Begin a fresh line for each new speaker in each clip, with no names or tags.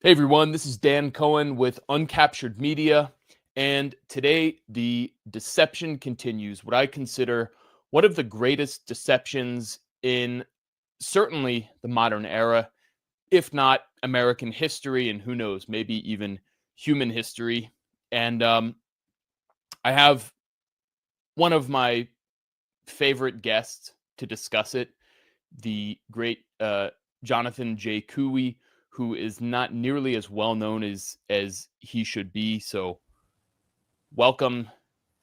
Hey everyone, this is Dan Cohen with Uncaptured Media, and today the deception continues. What I consider one of the greatest deceptions in certainly the modern era, if not American history, and who knows, maybe even human history. And I have one of my favorite guests to discuss it, the great Jonathan Jay Couey, who is not nearly as well known as he should be. So, welcome.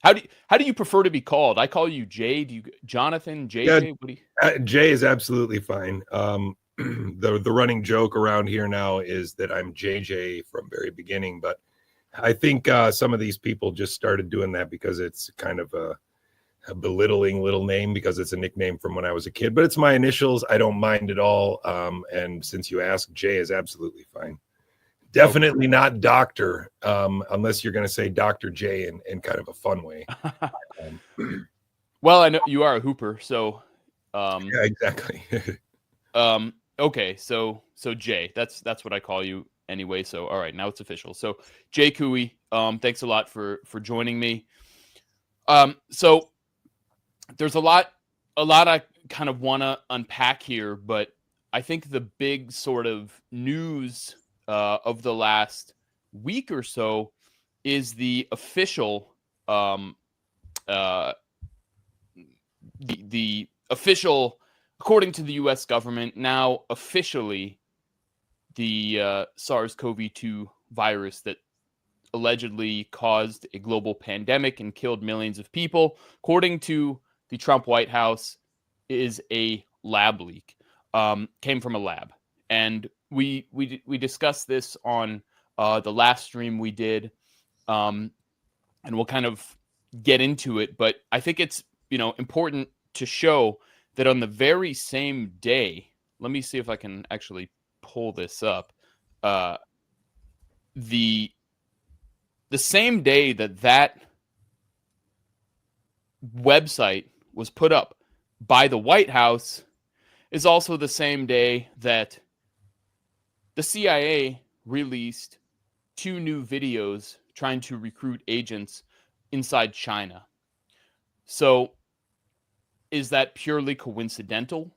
How do you prefer to be called? I call you Jay. Do you Jonathan
Yeah,
JJ? What do you?
Jay is absolutely fine. The running joke around here now is that I'm JJ from very beginning, but I think some of these people just started doing that because it's kind of a belittling little name because it's a nickname from when I was a kid. But it's my initials. I don't mind at all. And since you asked, Jay is absolutely fine. Definitely not doctor, unless you're going to say Dr. J in kind of a fun way.
Well, I know you are a hooper, so
Yeah, exactly.
okay, so Jay, that's what I call you anyway. So all right, now it's official. So Jay Couey, thanks a lot for joining me. So there's a lot I kind of want to unpack here, but I think the big sort of news of the last week or so is the official the official, according to the U.S. government, now officially the SARS-CoV-2 virus that allegedly caused a global pandemic and killed millions of people, according to the Trump White House, is a lab leak. Came from a lab, and we discussed this on the last stream we did, and we'll kind of get into it. But I think it's important to show that on the very same day. Let me see if I can actually pull this up. The same day that website was put up by the White House is also the same day that the CIA released 2 new videos trying to recruit agents inside China. So, is that purely coincidental?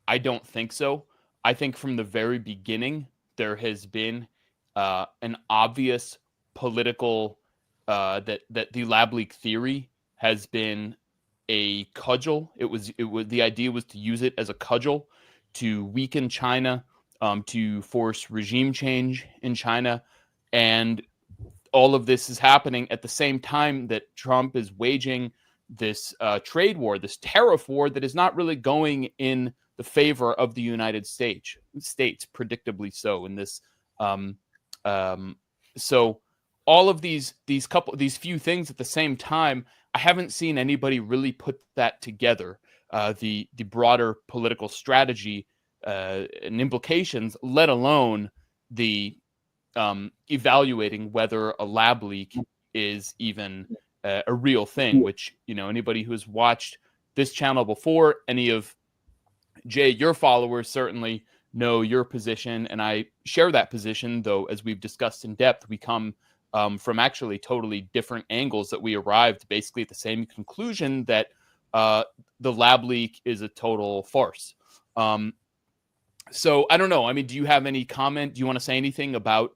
I don't think so. I think from the very beginning, there has been an obvious political that the lab leak theory has been a cudgel. It was the idea was to use it as a cudgel to weaken China, to force regime change in China, and all of this is happening at the same time that Trump is waging this trade war, this tariff war that is not really going in the favor of the United States, predictably so. In this, so all of these few things at the same time, I haven't seen anybody really put that together. The broader political strategy and implications, let alone the evaluating whether a lab leak is even a real thing. Which anybody who has watched this channel before, any of Jay, your followers certainly know your position, and I share that position, though, as we've discussed in depth, we come from actually totally different angles that we arrived basically at the same conclusion that the lab leak is a total farce. So I don't know. I mean, do you have any comment? Do you want to say anything about?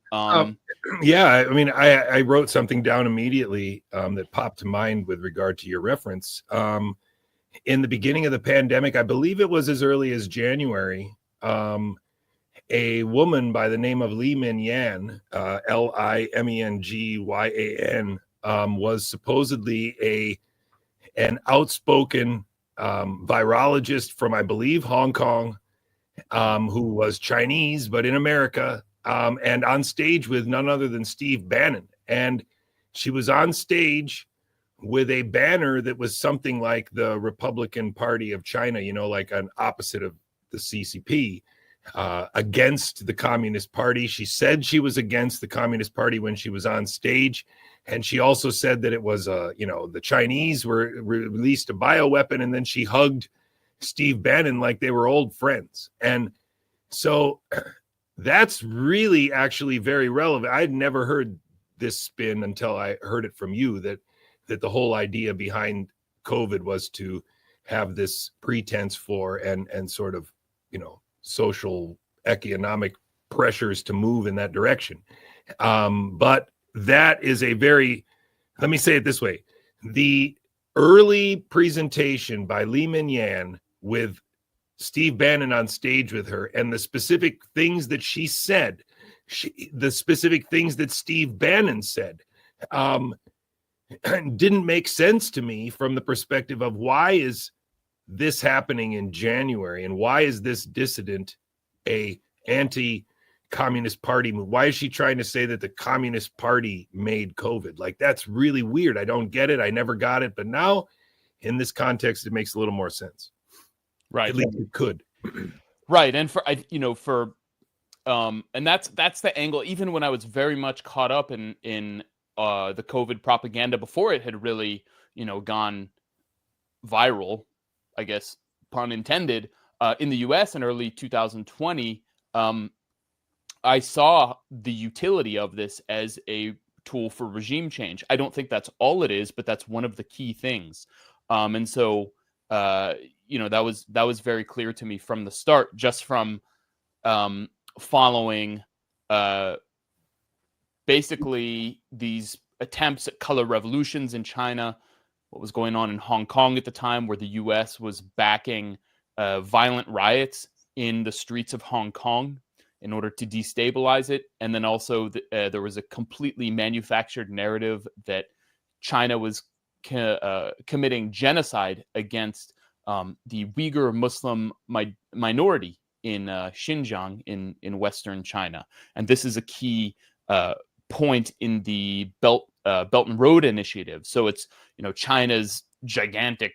Yeah, I mean, I wrote something down immediately that popped to mind with regard to your reference. In the beginning of the pandemic, I believe it was as early as January, a woman by the name of Li Mengyan, Limengyan, was supposedly an outspoken virologist from, I believe, Hong Kong, who was Chinese, but in America, and on stage with none other than Steve Bannon. And she was on stage with a banner that was something like the Republican Party of China, like an opposite of the CCP, against the Communist Party. She said she was against the Communist Party when she was on stage. And she also said that it was, the Chinese released a bioweapon, and then she hugged Steve Bannon like they were old friends. And so that's really actually very relevant. I'd never heard this spin until I heard it from you, that the whole idea behind COVID was to have this pretense for and sort of, social economic pressures to move in that direction. But that is let me say it this way. The early presentation by Li Minyan with Steve Bannon on stage with her, and the specific things that she said, the specific things that Steve Bannon said, didn't make sense to me from the perspective of why is this happening in January, and why is this dissident a anti-communist party move? Why is she trying to say that the Communist Party made COVID? Like, that's really weird. I don't get it. I never got it. But now in this context, it makes a little more sense.
Right.
At least it could.
Right. And and that's the angle. Even when I was very much caught up in the COVID propaganda before it had really, gone viral, I guess, pun intended, in the US in early 2020, I saw the utility of this as a tool for regime change. I don't think that's all it is, but that's one of the key things. And so, that was very clear to me from the start, just from following basically these attempts at color revolutions in China, what was going on in Hong Kong at the time, where the U.S. was backing violent riots in the streets of Hong Kong in order to destabilize it. And then also there was a completely manufactured narrative that China was committing genocide against the Uyghur Muslim minority in Xinjiang in Western China. And this is a key point in the Belt and Road Initiative. So it's, China's gigantic,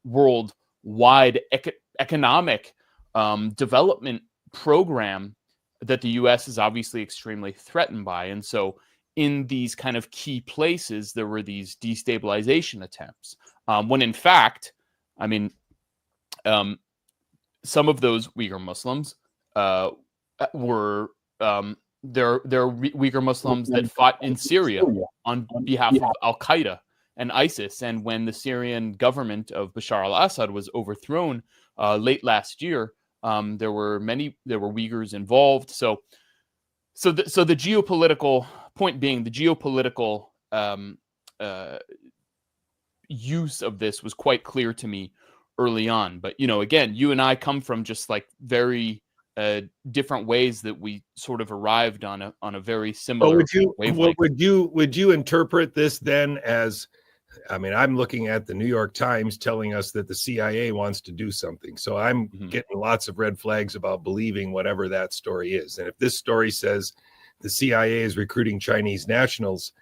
worldwide economic development program that the U.S. is obviously extremely threatened by. And so in these kind of key places, there were these destabilization attempts. When in fact, some of those Uyghur Muslims were they're Uyghur Muslims that fought in Syria on behalf of Al-Qaeda and ISIS. And when the Syrian government of Bashar al-Assad was overthrown late last year, there were Uyghurs involved. So the geopolitical point being, the geopolitical use of this was quite clear to me early on. But again, you and I come from just like very different ways that we sort of arrived on a very similar wavelength.
Would you interpret this then as, I'm looking at the New York Times telling us that the CIA wants to do something. So I'm getting lots of red flags about believing whatever that story is. And if this story says the CIA is recruiting Chinese nationals,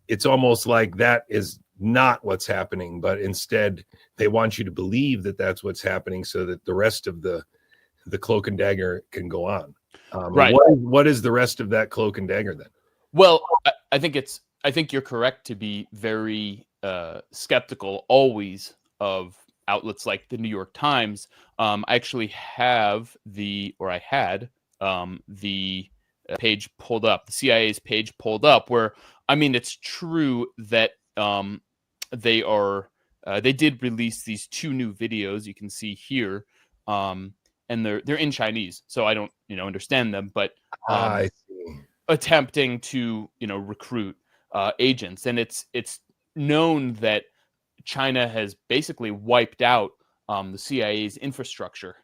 it's almost like that is not what's happening, but instead they want you to believe that that's what's happening so that the rest of the cloak and dagger can go on. Right. What is the rest of that cloak and dagger then?
Well, I think you're correct to be very skeptical always of outlets like the New York Times. I actually have I had the page pulled up, the CIA's page pulled up, where, it's true that they did release these 2 new videos you can see here, and they're in Chinese, so I don't understand them, but
I see.
Attempting to recruit agents, and it's known that China has basically wiped out the CIA's infrastructure.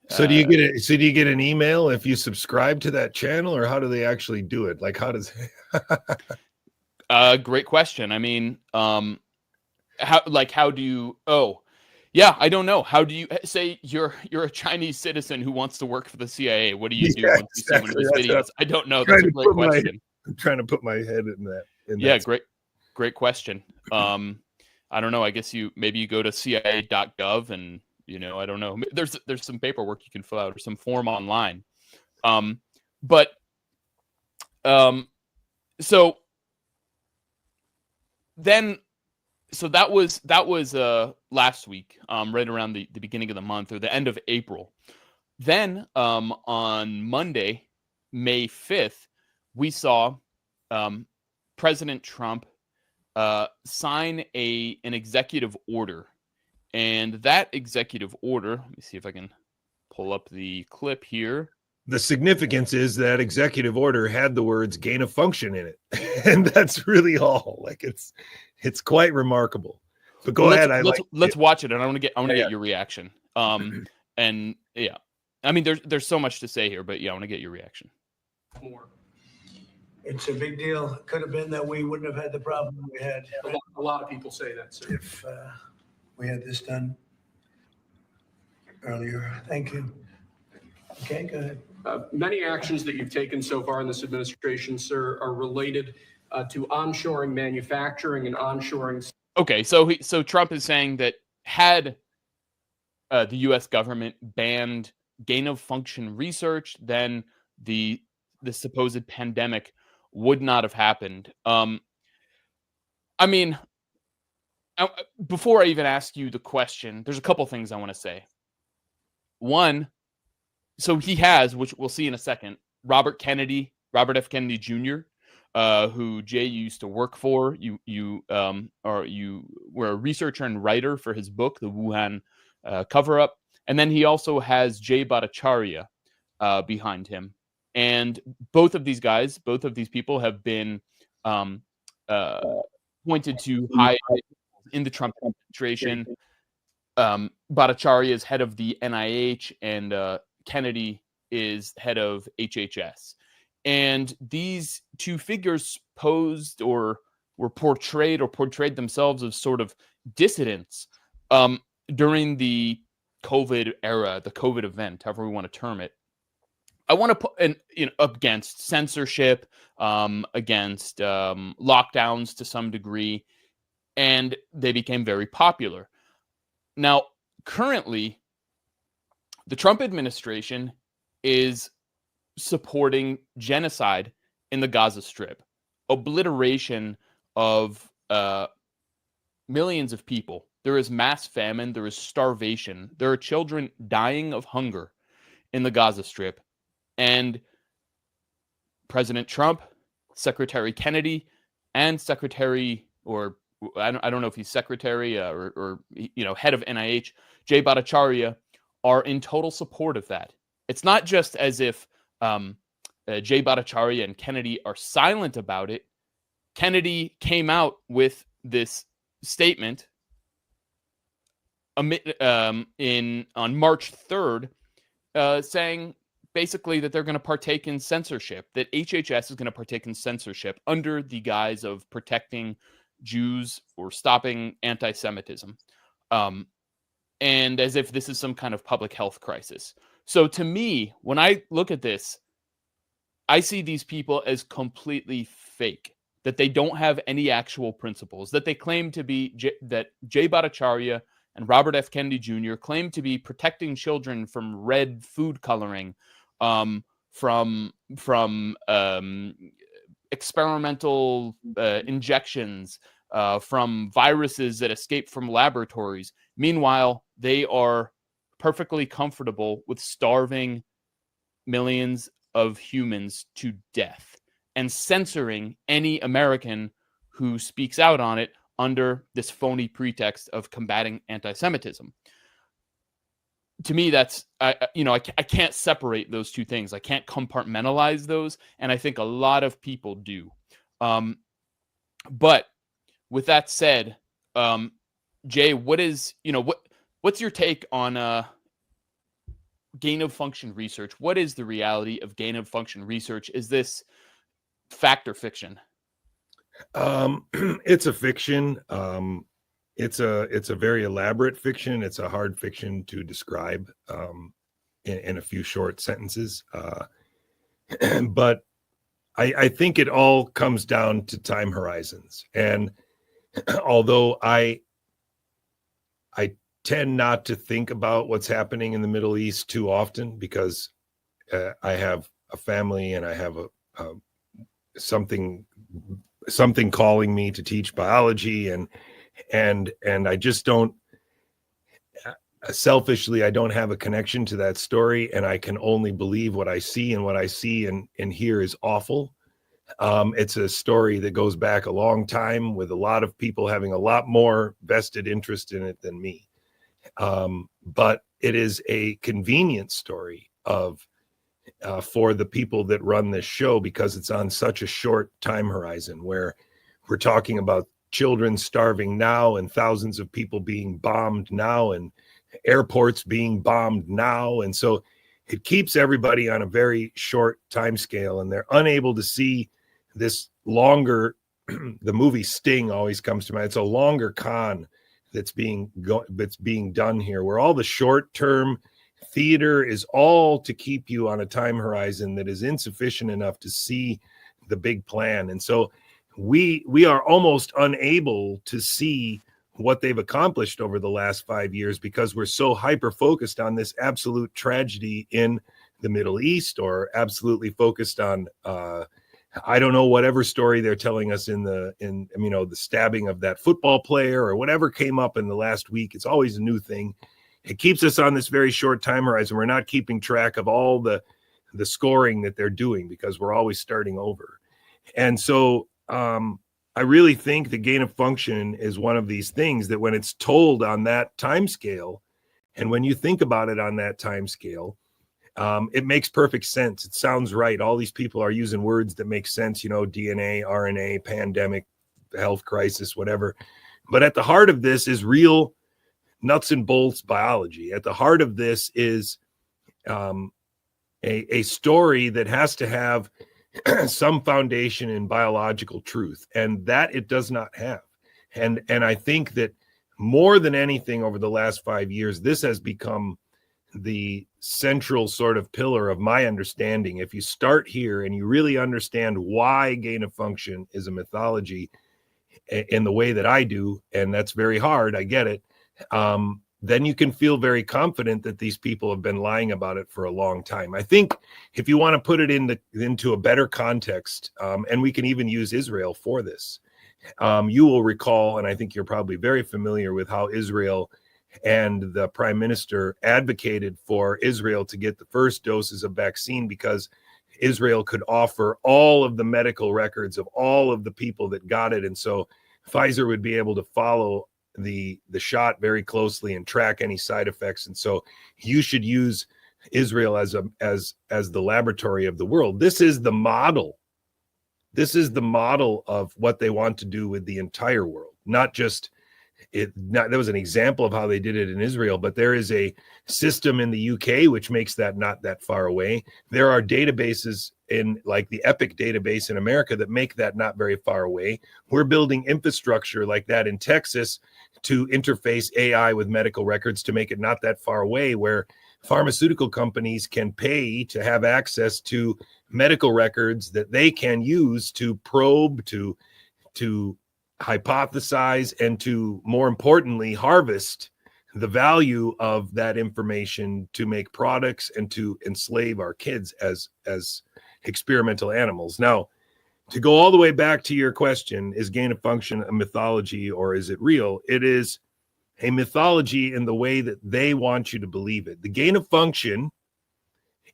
So do you get an email if you subscribe to that channel, or how do they actually do it? Like, how does
great question. How do you? Oh, yeah, I don't know. How do you say you're a Chinese citizen who wants to work for the CIA? What do you do when you see one of his videos? I don't know. That's a great question.
I'm trying to put my head in that.
Yeah, great question. I don't know. I guess maybe you go to CIA.gov and I don't know. There's some paperwork you can fill out or some form online. So that was last week, right around the beginning of the month or the end of April. Then on Monday, May 5th, we saw President Trump sign an executive order. And that executive order, let me see if I can pull up the clip here.
The significance is that executive order had the words gain of function in it. And that's really all. Like it's quite remarkable. But go ahead.
Let's watch it, and I want to get your reaction. And yeah, I mean, there's so much to say here, but yeah, I want to get your reaction.
More.
It's a big deal. It could have been that we wouldn't have had the problem we had.
A lot of people say that, sir.
If we had this done earlier. Thank you. Okay, go ahead.
Many actions that you've taken so far in this administration, sir, are related to onshoring manufacturing and onshoring.
Okay, so Trump is saying that had the U.S. government banned gain-of-function research, then the supposed pandemic would not have happened. I mean, before I even ask you the question, there's a couple things I want to say. One, so he has, which we'll see in a second, Robert F. Kennedy Jr., who Jay used to work for. You were a researcher and writer for his book, The Wuhan Cover-Up. And then he also has Jay Bhattacharya behind him. And both of these people have been pointed to high in the Trump administration. Bhattacharya is head of the NIH, and Kennedy is head of HHS. And these two figures posed or were portrayed themselves as sort of dissidents during the COVID era, the COVID event, however we want to term it. I want to put against censorship, against lockdowns to some degree, and they became very popular. Now, currently, the Trump administration is supporting genocide in the Gaza Strip, obliteration of millions of people. There is mass famine. There is starvation. There are children dying of hunger in the Gaza Strip. And President Trump, Secretary Kennedy, and Secretary, or I don't know if he's secretary or head of NIH, Jay Bhattacharya, are in total support of that. It's not just as if Jay Bhattacharya and Kennedy are silent about it. Kennedy came out with this statement on March 3rd, saying basically that they're going to partake in censorship, that HHS is going to partake in censorship under the guise of protecting Jews or stopping anti-Semitism. And as if this is some kind of public health crisis. So to me, when I look at this, I see these people as completely fake, that they don't have any actual principles, that they claim to be, that Jay Bhattacharya and Robert F. Kennedy Jr. claim to be protecting children from red food coloring, from experimental injections, from viruses that escape from laboratories. Meanwhile, they are perfectly comfortable with starving millions of humans to death and censoring any American who speaks out on it under this phony pretext of combating anti-Semitism. To me, that's, I can't separate those two things. I can't compartmentalize those. And I think a lot of people do. But with that said, Jay, what's your take on gain of function research? What is the reality of gain of function research? Is this fact or fiction?
It's a fiction. It's a very elaborate fiction. It's a hard fiction to describe in a few short sentences. But I think it all comes down to time horizons. And although I tend not to think about what's happening in the Middle East too often, because I have a family and I have something calling me to teach biology, and I just don't. selfishly, I don't have a connection to that story, and I can only believe what I see, and what I see and hear is awful. It's a story that goes back a long time, with a lot of people having a lot more vested interest in it than me. But it is a convenient story of for the people that run this show, because it's on such a short time horizon, where we're talking about children starving now, and thousands of people being bombed now, and airports being bombed now. And so it keeps everybody on a very short time scale, and they're unable to see this longer. The movie Sting always comes to mind. It's a longer con that's being done here, where all the short-term theater is all to keep you on a time horizon that is insufficient enough to see the big plan. And so we are almost unable to see what they've accomplished over the last 5 years, because we're so hyper focused on this absolute tragedy in the Middle East, or absolutely focused on I don't know, whatever story they're telling us in the stabbing of that football player, or whatever came up in the last week. It's always a new thing. It keeps us on this very short time horizon. We're not keeping track of all the scoring that they're doing, because we're always starting over. And so I really think the gain of function is one of these things that, when it's told on that time scale, and when you think about it on that time scale, it makes perfect sense. It sounds right. All these people are using words that make sense, DNA, RNA, pandemic, health crisis, whatever. But at the heart of this is real nuts and bolts biology. At the heart of this is a story that has to have some foundation in biological truth, and that it does not have. And I think that more than anything over the last 5 years, this has become the central sort of pillar of my understanding. If you start here and you really understand why gain of function is a mythology in the way that I do, and that's very hard, I get it, then you can feel very confident that these people have been lying about it for a long time. I think if you want to put it into a better context, and we can even use Israel for this, you will recall, and I think you're probably very familiar with how Israel and the prime minister advocated for Israel to get the first doses of vaccine, because Israel could offer all of the medical records of all of the people that got it. And so Pfizer would be able to follow the shot very closely and track any side effects. And so you should use Israel as the laboratory of the world. This is the model. This is the model of what they want to do with the entire world, not just that was an example of how they did it in Israel, but there is a system in the UK which makes that not that far away. There are databases in, like the Epic database in America, that make that not very far away. We're building infrastructure like that in Texas to interface AI with medical records to make it not that far away, where pharmaceutical companies can pay to have access to medical records that they can use to probe, to hypothesize, and to, more importantly, harvest the value of that information to make products and to enslave our kids as experimental animals. Now, to go all the way back to your question, is gain of function a mythology or is it real? It is a mythology in the way that they want you to believe it. The gain of function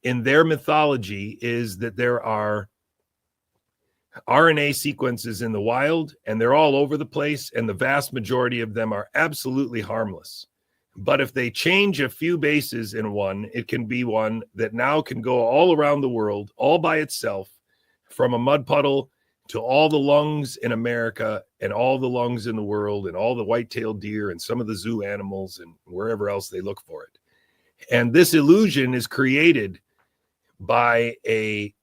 in their mythology is that there are RNA sequences in the wild, and they're all over the place, and the vast majority of them are absolutely harmless. But if they change a few bases in one, it can be one that now can go all around the world, all by itself, from a mud puddle to all the lungs in America and all the lungs in the world and all the white-tailed deer and some of the zoo animals and wherever else they look for it. And this illusion is created by a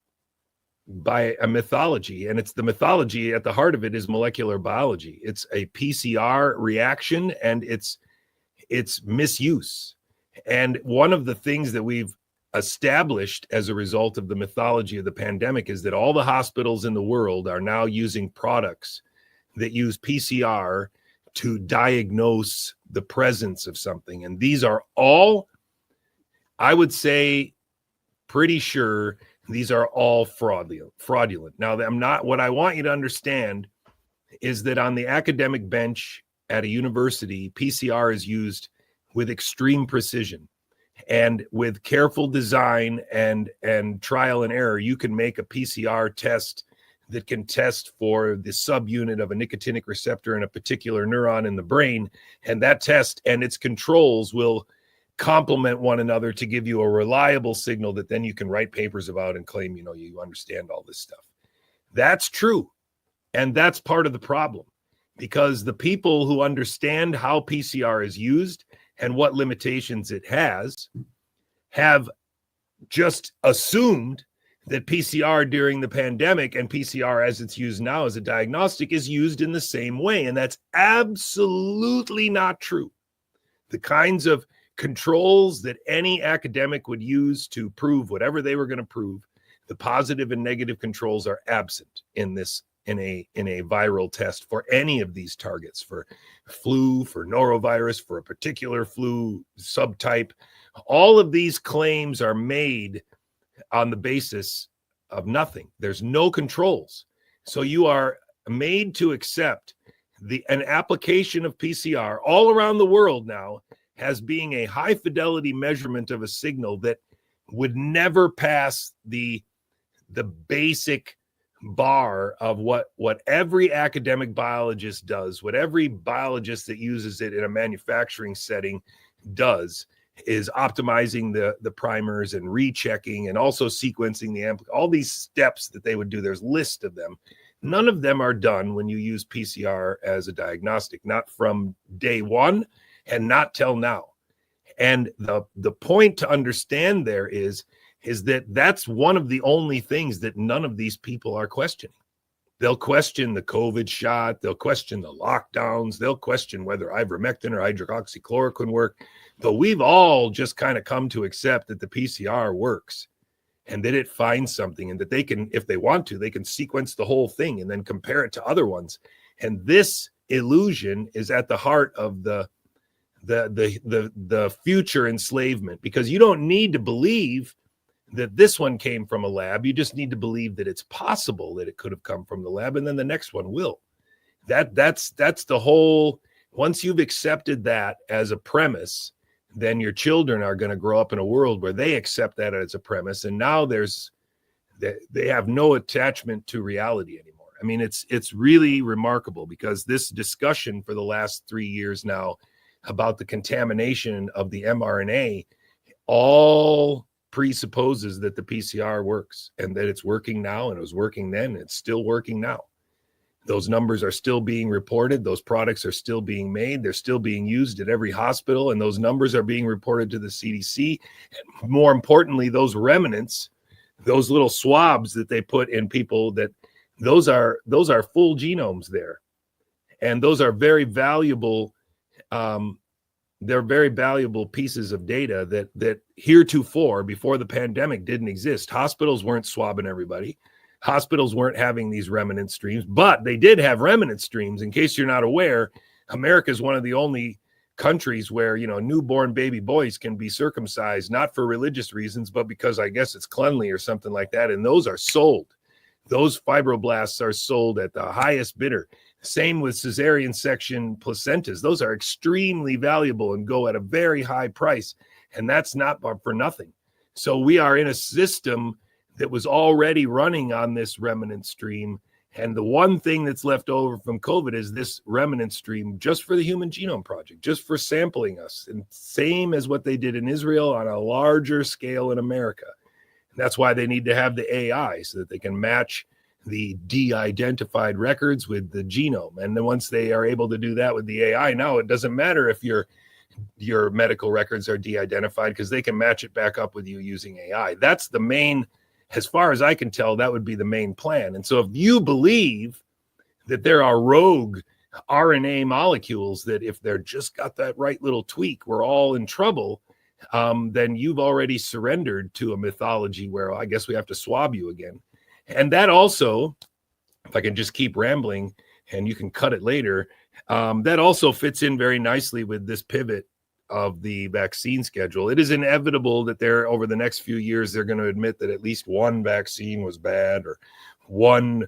mythology, and it's the mythology at the heart of it is molecular biology. It's a PCR reaction, and it's misuse. And one of the things that we've established as a result of the mythology of the pandemic is that all the hospitals in the world are now using products that use PCR to diagnose the presence of something. And these are all, I would say, pretty sure these are all fraudulent. Now, what I want you to understand is that on the academic bench at a university, PCR is used with extreme precision. And with careful design and trial and error, you can make a PCR test that can test for the subunit of a nicotinic receptor in a particular neuron in the brain. And that test and its controls will complement one another to give you a reliable signal that then you can write papers about and claim, you understand all this stuff. That's true. And that's part of the problem, because the people who understand how PCR is used and what limitations it has have just assumed that PCR during the pandemic and PCR as it's used now as a diagnostic is used in the same way. And that's absolutely not true. The kinds of controls that any academic would use to prove whatever they were going to prove, the positive and negative controls are absent in a viral test for any of these targets, for flu, for norovirus, for a particular flu subtype. All of these claims are made on the basis of nothing. There's no controls. So you are made to accept an application of PCR all around the world now as being a high fidelity measurement of a signal that would never pass the basic bar of what every academic biologist does, what every biologist that uses it in a manufacturing setting does, is optimizing the primers and rechecking and also sequencing all these steps that they would do. There's a list of them. None of them are done when you use PCR as a diagnostic, not from day one and not till now. And the point to understand there is that that's one of the only things that none of these people are questioning. They'll question the COVID shot. They'll question the lockdowns. They'll question whether ivermectin or hydroxychloroquine work. But we've all just kind of come to accept that the PCR works and that it finds something, and that they can, if they want to, they can sequence the whole thing and then compare it to other ones. And this illusion is at the heart of the future enslavement, because you don't need to believe that this one came from a lab. You just need to believe that it's possible that it could have come from the lab, and then the next one will. That's the whole. Once you've accepted that as a premise, then your children are going to grow up in a world where they accept that as a premise, and now they have no attachment to reality anymore. I mean, it's really remarkable, because this discussion for the last 3 years now about the contamination of the mRNA all presupposes that the PCR works, and that it's working now, and it was working then, and it's still working now. Those numbers are still being reported. Those products are still being made. They're still being used at every hospital, and those numbers are being reported to the CDC. And more importantly, those remnants, those little swabs that they put in people, those are full genomes there, and those are very valuable. They're very valuable pieces of data that heretofore, before the pandemic, didn't exist. Hospitals weren't swabbing everybody. Hospitals weren't having these remnant streams, but they did have remnant streams. In case you're not aware, America is one of the only countries where, newborn baby boys can be circumcised, not for religious reasons, but because I guess it's cleanly or something like that. And those are sold. Those fibroblasts are sold at the highest bidder. Same with cesarean section placentas. Those are extremely valuable and go at a very high price. And that's not for nothing. So we are in a system that was already running on this remnant stream. And the one thing that's left over from COVID is this remnant stream just for the Human Genome Project, just for sampling us. And same as what they did in Israel on a larger scale in America. And that's why they need to have the AI, so that they can match the de-identified records with the genome. And then once they are able to do that with the AI, now it doesn't matter if your medical records are de-identified, because they can match it back up with you using AI. That's the main, as far as I can tell, that would be the main plan. And so if you believe that there are rogue RNA molecules that if they're just got that right little tweak, we're all in trouble, then you've already surrendered to a mythology where I guess we have to swab you again. And that also, if I can just keep rambling and you can cut it later, that also fits in very nicely with this pivot of the vaccine schedule. It is inevitable that over the next few years, they're going to admit that at least one vaccine was bad, or one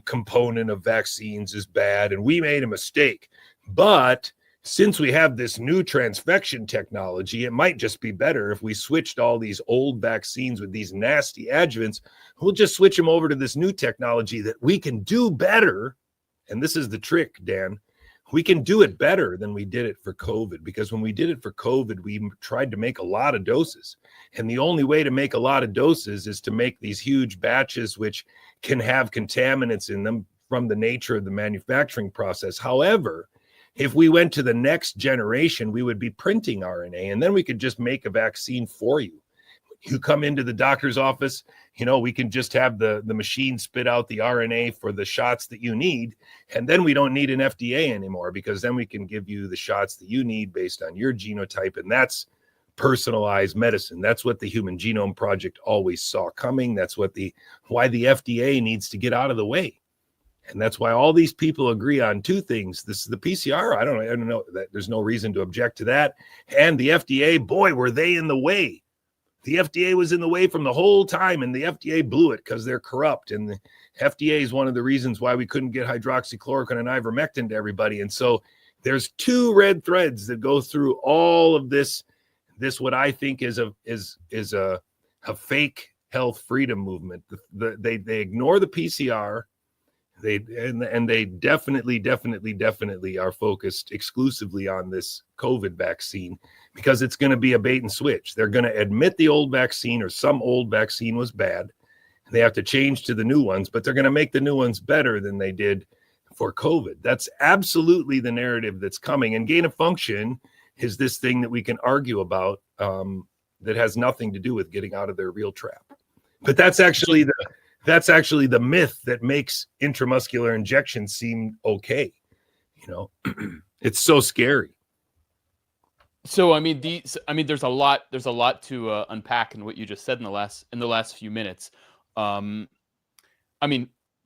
component of vaccines is bad, and we made a mistake. But since we have this new transfection technology, it might just be better if we switched all these old vaccines with these nasty adjuvants. We'll just switch them over to this new technology that we can do better. And this is the trick, Dan. We can do it better than we did it for COVID, because when we did it for COVID, we tried to make a lot of doses. And the only way to make a lot of doses is to make these huge batches, which can have contaminants in them from the nature of the manufacturing process. However, if we went to the next generation, we would be printing RNA, and then we could just make a vaccine for you. You come into the doctor's office, we can just have the machine spit out the RNA for the shots that you need. And then we don't need an FDA anymore, because then we can give you the shots that you need based on your genotype. And that's personalized medicine. That's what the Human Genome Project always saw coming. That's why the FDA needs to get out of the way. And that's why all these people agree on two things. This is the PCR. I don't know that there's no reason to object to that. And the FDA, boy, were they in the way. The FDA was in the way from the whole time, and the FDA blew it because they're corrupt. And the FDA is one of the reasons why we couldn't get hydroxychloroquine and ivermectin to everybody. And so there's two red threads that go through all of this what I think is a fake health freedom movement. They ignore the PCR. They definitely are focused exclusively on this COVID vaccine, because it's going to be a bait and switch. They're going to admit the old vaccine or some old vaccine was bad. They have to change to the new ones, but they're going to make the new ones better than they did for COVID. That's absolutely the narrative that's coming. And gain of function is this thing that we can argue about that has nothing to do with getting out of their real trap. But that's actually the myth that makes intramuscular injections seem okay. It's so scary.
So there's a lot to unpack in what you just said in the last few minutes.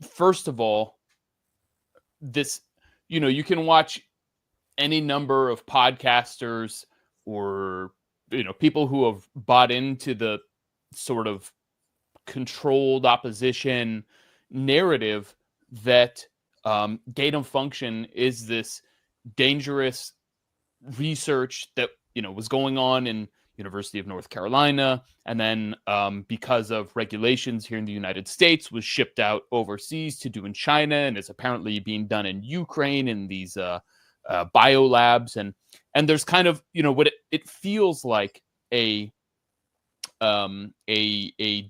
First of all, this, you can watch any number of podcasters or people who have bought into the sort of controlled opposition narrative that gain of function is this dangerous research that was going on in University of North Carolina, and then because of regulations here in the United States was shipped out overseas to do in China, and is apparently being done in Ukraine in these biolabs, and there's kind of what it feels like a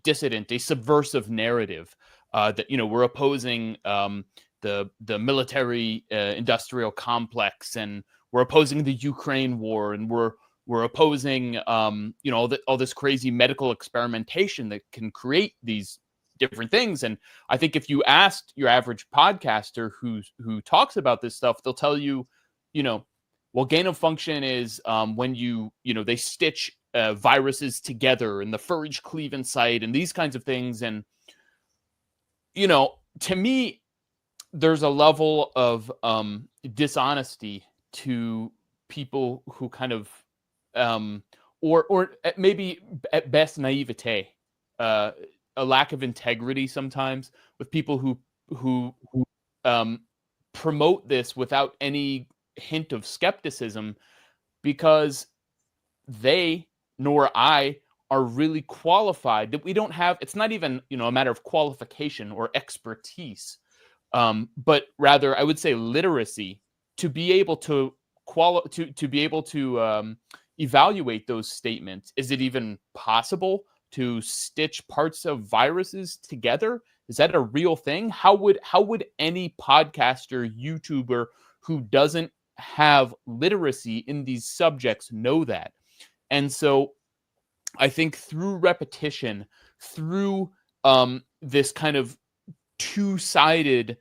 dissident, a subversive narrative that we're opposing the military industrial complex, and we're opposing the Ukraine war, and we're opposing all this crazy medical experimentation that can create these different things. And I think if you asked your average podcaster who talks about this stuff, they'll tell you, well, gain of function is when they stitch viruses together and the Furge Cleavin site and these kinds of things. And, to me, there's a level of dishonesty to people who kind of, or maybe at best naivete, a lack of integrity sometimes with people who promote this without any hint of skepticism, because they nor I are really qualified. That we don't have. It's not even a matter of qualification or expertise, but rather I would say literacy to be able to evaluate those statements. Is it even possible to stitch parts of viruses together? Is that a real thing? How would any podcaster, YouTuber who doesn't have literacy in these subjects know that? And so I think through repetition, through this kind of two-sided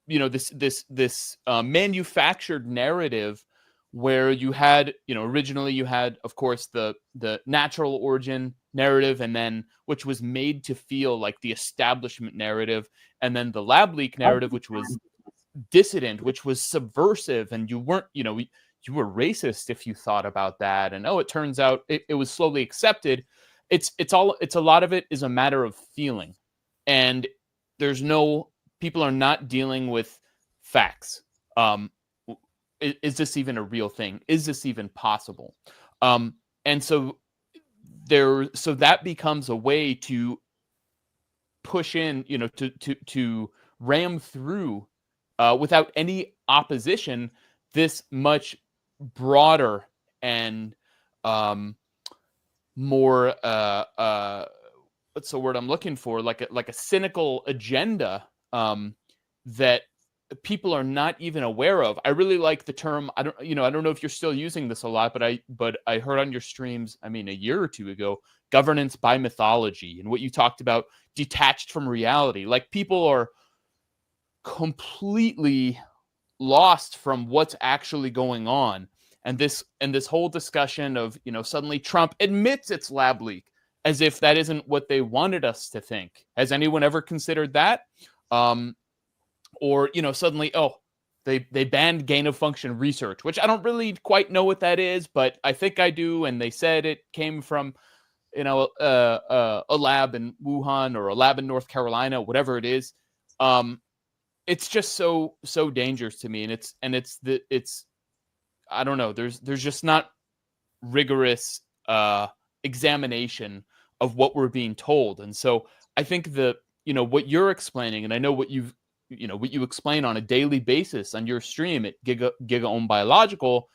this manufactured narrative, where you had, originally you had, of course, the natural origin narrative, and then which was made to feel like the establishment narrative, and then the lab leak narrative, which was dissident, which was subversive, and you weren't, you were racist if you thought about that. And it turns out it was slowly accepted. It's a lot of it is a matter of feeling, and people are not dealing with facts. is this even a real thing? Is this even possible? And so that becomes a way to push in, to ram through without any opposition this much broader and more what's the word I'm looking for, like a cynical agenda that people are not even aware of. I really like the term. I don't know if you're still using this a lot, but I heard on your streams, a year or two ago, governance by mythology, and what you talked about, detached from reality. Like, people are completely lost from what's actually going on. And this whole discussion of, suddenly Trump admits it's lab leak, as if that isn't what they wanted us to think. Has anyone ever considered that? Or, suddenly, they banned gain of function research, which I don't really quite know what that is, but I think I do. And they said it came from, a lab in Wuhan or a lab in North Carolina, whatever it is. It's just so dangerous to me. And it's I don't know. There's just not rigorous examination of what we're being told. And so I think what you're explaining, and I know what you explain on a daily basis on your stream at Giga Ohm Biological,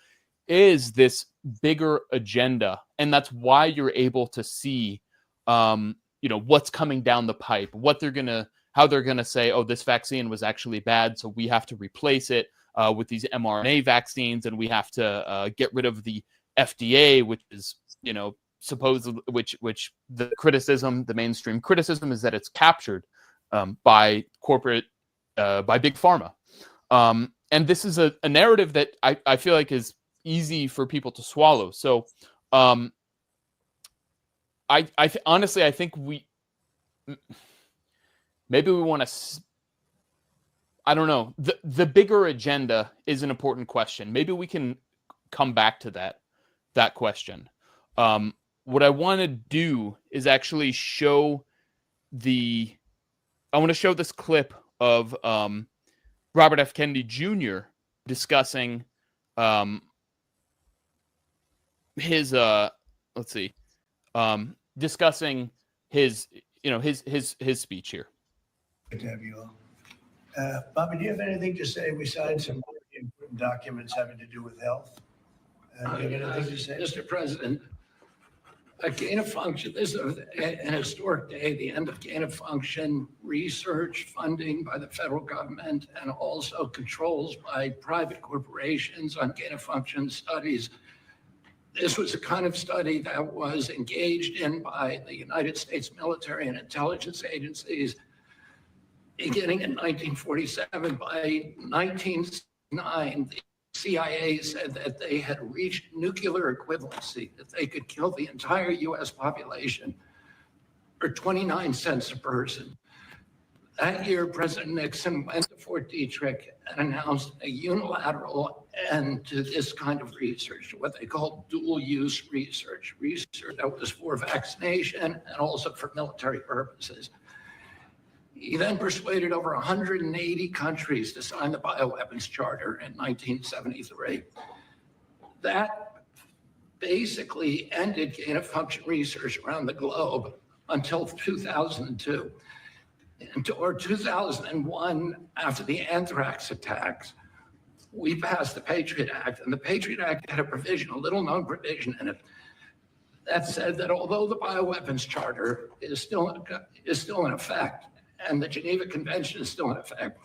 is this bigger agenda. And that's why you're able to see, what's coming down the pipe, how they're going to say, oh, this vaccine was actually bad, so we have to replace it with these mRNA vaccines, and we have to get rid of the FDA, which is, supposedly, which the mainstream criticism is that it's captured by corporate, by big pharma. And this is a narrative that I feel like is easy for people to swallow. So honestly, I think maybe we want to, I don't know. The bigger agenda is an important question. Maybe we can come back to that question. What I want to do is actually I want to show this clip of Robert F. Kennedy Jr. discussing his discussing his speech here.
Good to have you all. Bobby, do you have anything to say besides some very important documents having to do with health? Do you have anything to say?
Mr. President, a gain of function, this is an historic day, the end of gain of function research funding by the federal government, and also controls by private corporations on gain of function studies. This was a kind of study that was engaged in by the United States military and intelligence agencies beginning in 1947. By 1969, the CIA said that they had reached nuclear equivalency, that they could kill the entire US population for 29 cents a person. That year, President Nixon went to Fort Detrick and announced a unilateral end to this kind of research, what they call dual-use research that was for vaccination and also for military purposes. He then persuaded over 180 countries to sign the Bioweapons Charter in 1973. That basically ended gain-of-function research around the globe until 2002. Or 2001, after the anthrax attacks, we passed the Patriot Act, and the Patriot Act had a provision, a little-known provision in it, that said that although the Bioweapons Charter is still in effect, and the Geneva Convention is still in effect,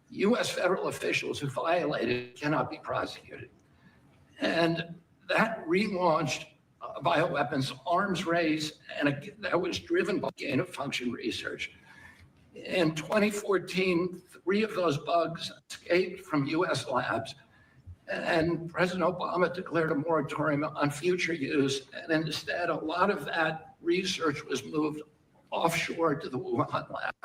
U.S. federal officials who violate it cannot be prosecuted. And that relaunched a bioweapons arms race, and that was driven by gain-of-function research. In 2014, 3 of those bugs escaped from U.S. labs, and President Obama declared a moratorium on future use, and instead, a lot of that research was moved offshore to the Wuhan lab.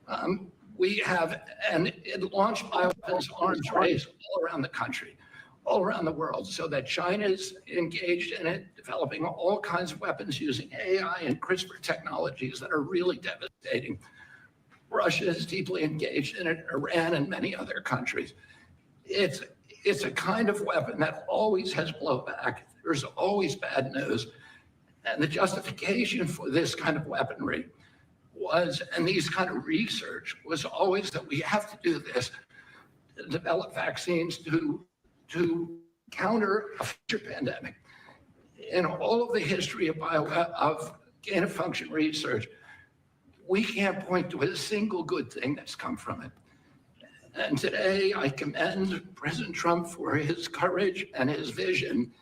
And it launched bioweapons arms race all around the country, all around the world, so that China's engaged in it, developing all kinds of weapons using AI and CRISPR technologies that are really devastating. Russia is deeply engaged in it, Iran and many other countries. It's it's a kind of weapon that always has blowback. There's always bad news. And the justification for this kind of weaponry was, and these kind of research was always that we have to do this, to develop vaccines to counter a future pandemic. In all of the history of gain-of-function research, we can't point to a single good thing that's come from it. And today, I commend President Trump for his courage and his vision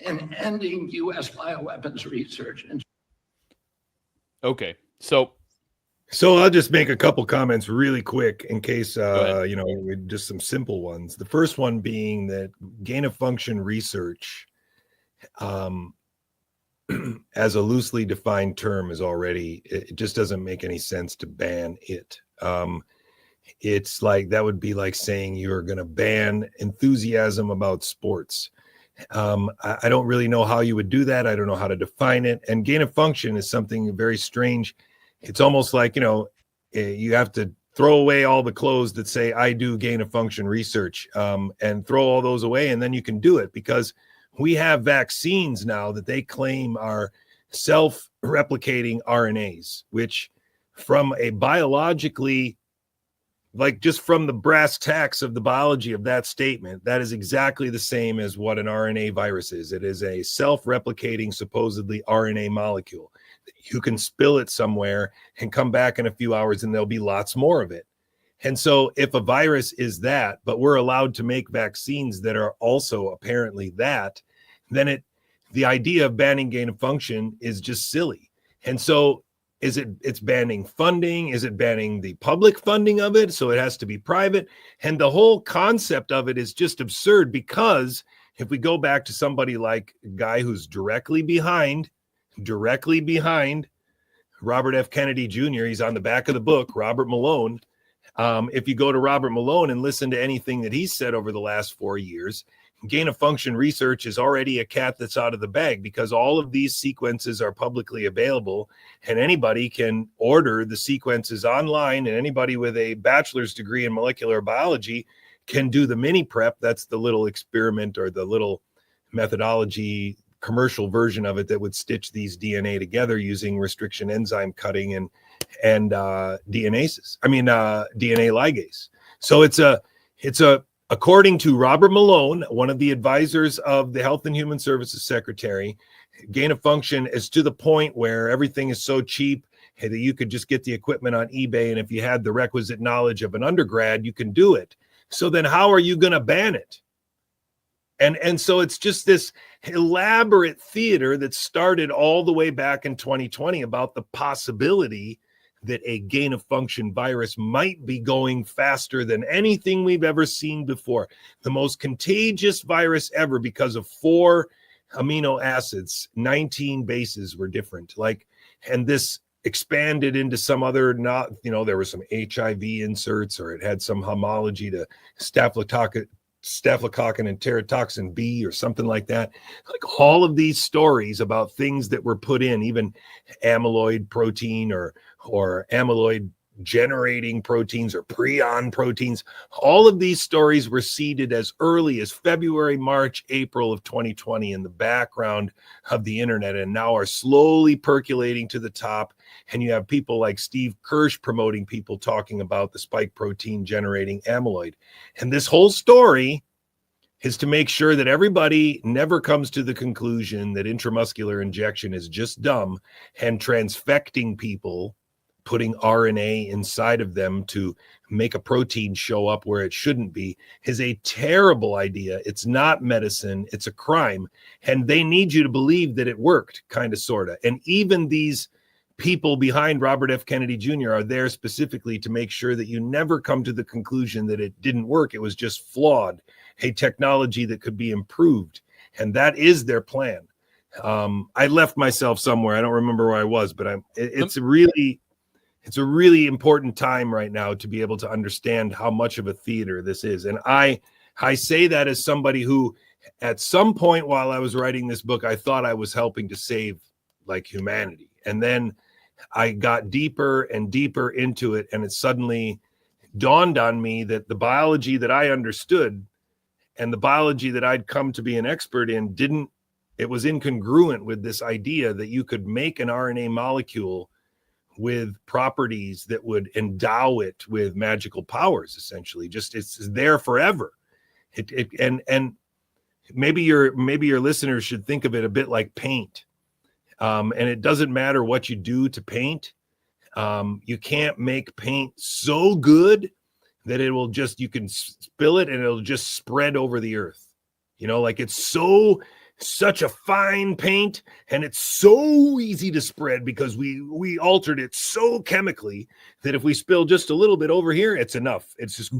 in ending U.S. bioweapons research.
Okay, so
I'll just make a couple comments really quick in case,
ahead.
just some simple ones. The first one being that gain-of-function research, as a loosely defined term, is already, it just doesn't make any sense to ban it. It's like, that would be like saying you're going to ban enthusiasm about sports. I don't really know how you would do that. I don't know how to define it. And gain of function is something very strange. It's almost like, you have to throw away all the clothes that say I do gain of function research, and throw all those away. And then you can do it, because we have vaccines now that they claim are self-replicating RNAs, which from a biologically, like just from the brass tacks of the biology of that statement, that is exactly the same as what an RNA virus is. It is a self-replicating, supposedly RNA molecule. You can spill it somewhere and come back in a few hours and there'll be lots more of it. And so if a virus is that, but we're allowed to make vaccines that are also apparently that, then the idea of banning gain of function is just silly. And so it's banning funding? Is it banning the public funding of it? So it has to be private. And the whole concept of it is just absurd, because if we go back to somebody like a guy who's directly behind Robert F. Kennedy Jr., he's on the back of the book, Robert Malone. If you go to Robert Malone and listen to anything that he's said over the last 4 years, gain of function research is already a cat that's out of the bag, because all of these sequences are publicly available and anybody can order the sequences online, and anybody with a bachelor's degree in molecular biology can do the mini prep. That's the little experiment or the little methodology commercial version of it that would stitch these DNA together using restriction enzyme cutting and DNA ligase. So it's a according to Robert Malone, one of the advisors of the Health and Human Services Secretary, gain of function is to the point where everything is so cheap that you could just get the equipment on eBay, and if you had the requisite knowledge of an undergrad, you can do it. So then how are you going to ban it? And so it's just this elaborate theater that started all the way back in 2020 about the possibility that a gain of function virus might be going faster than anything we've ever seen before. The most contagious virus ever, because of 4 amino acids, 19 bases were different. And this expanded into some other, there were some HIV inserts, or it had some homology to Staphylococcus and teratoxin B or something like that. Like all of these stories about things that were put in, even amyloid protein or amyloid generating proteins or prion proteins, all of these stories were seeded as early as February, March, April of 2020 in the background of the internet, and now are slowly percolating to the top. And you have people like Steve Kirsch promoting people talking about the spike protein generating amyloid. And this whole story is to make sure that everybody never comes to the conclusion that intramuscular injection is just dumb, and transfecting people, putting RNA inside of them to make a protein show up where it shouldn't be, is a terrible idea. It's not medicine. It's a crime. And they need you to believe that it worked, kind of, sort of. And even these people behind Robert F. Kennedy Jr. are there specifically to make sure that you never come to the conclusion that it didn't work. It was just flawed, a technology that could be improved. And that is their plan. I left myself somewhere. I don't remember where I was, but it's a really important time right now to be able to understand how much of a theater this is. And I say that as somebody who, at some point while I was writing this book, I thought I was helping to save humanity. And then I got deeper and deeper into it, and it suddenly dawned on me that the biology that I understood And the biology that I'd come to be an expert in it was incongruent with this idea that you could make an RNA molecule with properties that would endow it with magical powers. Essentially, just it's there forever. And maybe your listeners should think of it a bit like paint. And it doesn't matter what you do to paint. You can't make paint so good that you can spill it and it'll just spread over the earth. Like it's such a fine paint, and it's so easy to spread because we altered it so chemically that if we spill just a little bit over here, it's enough. It's just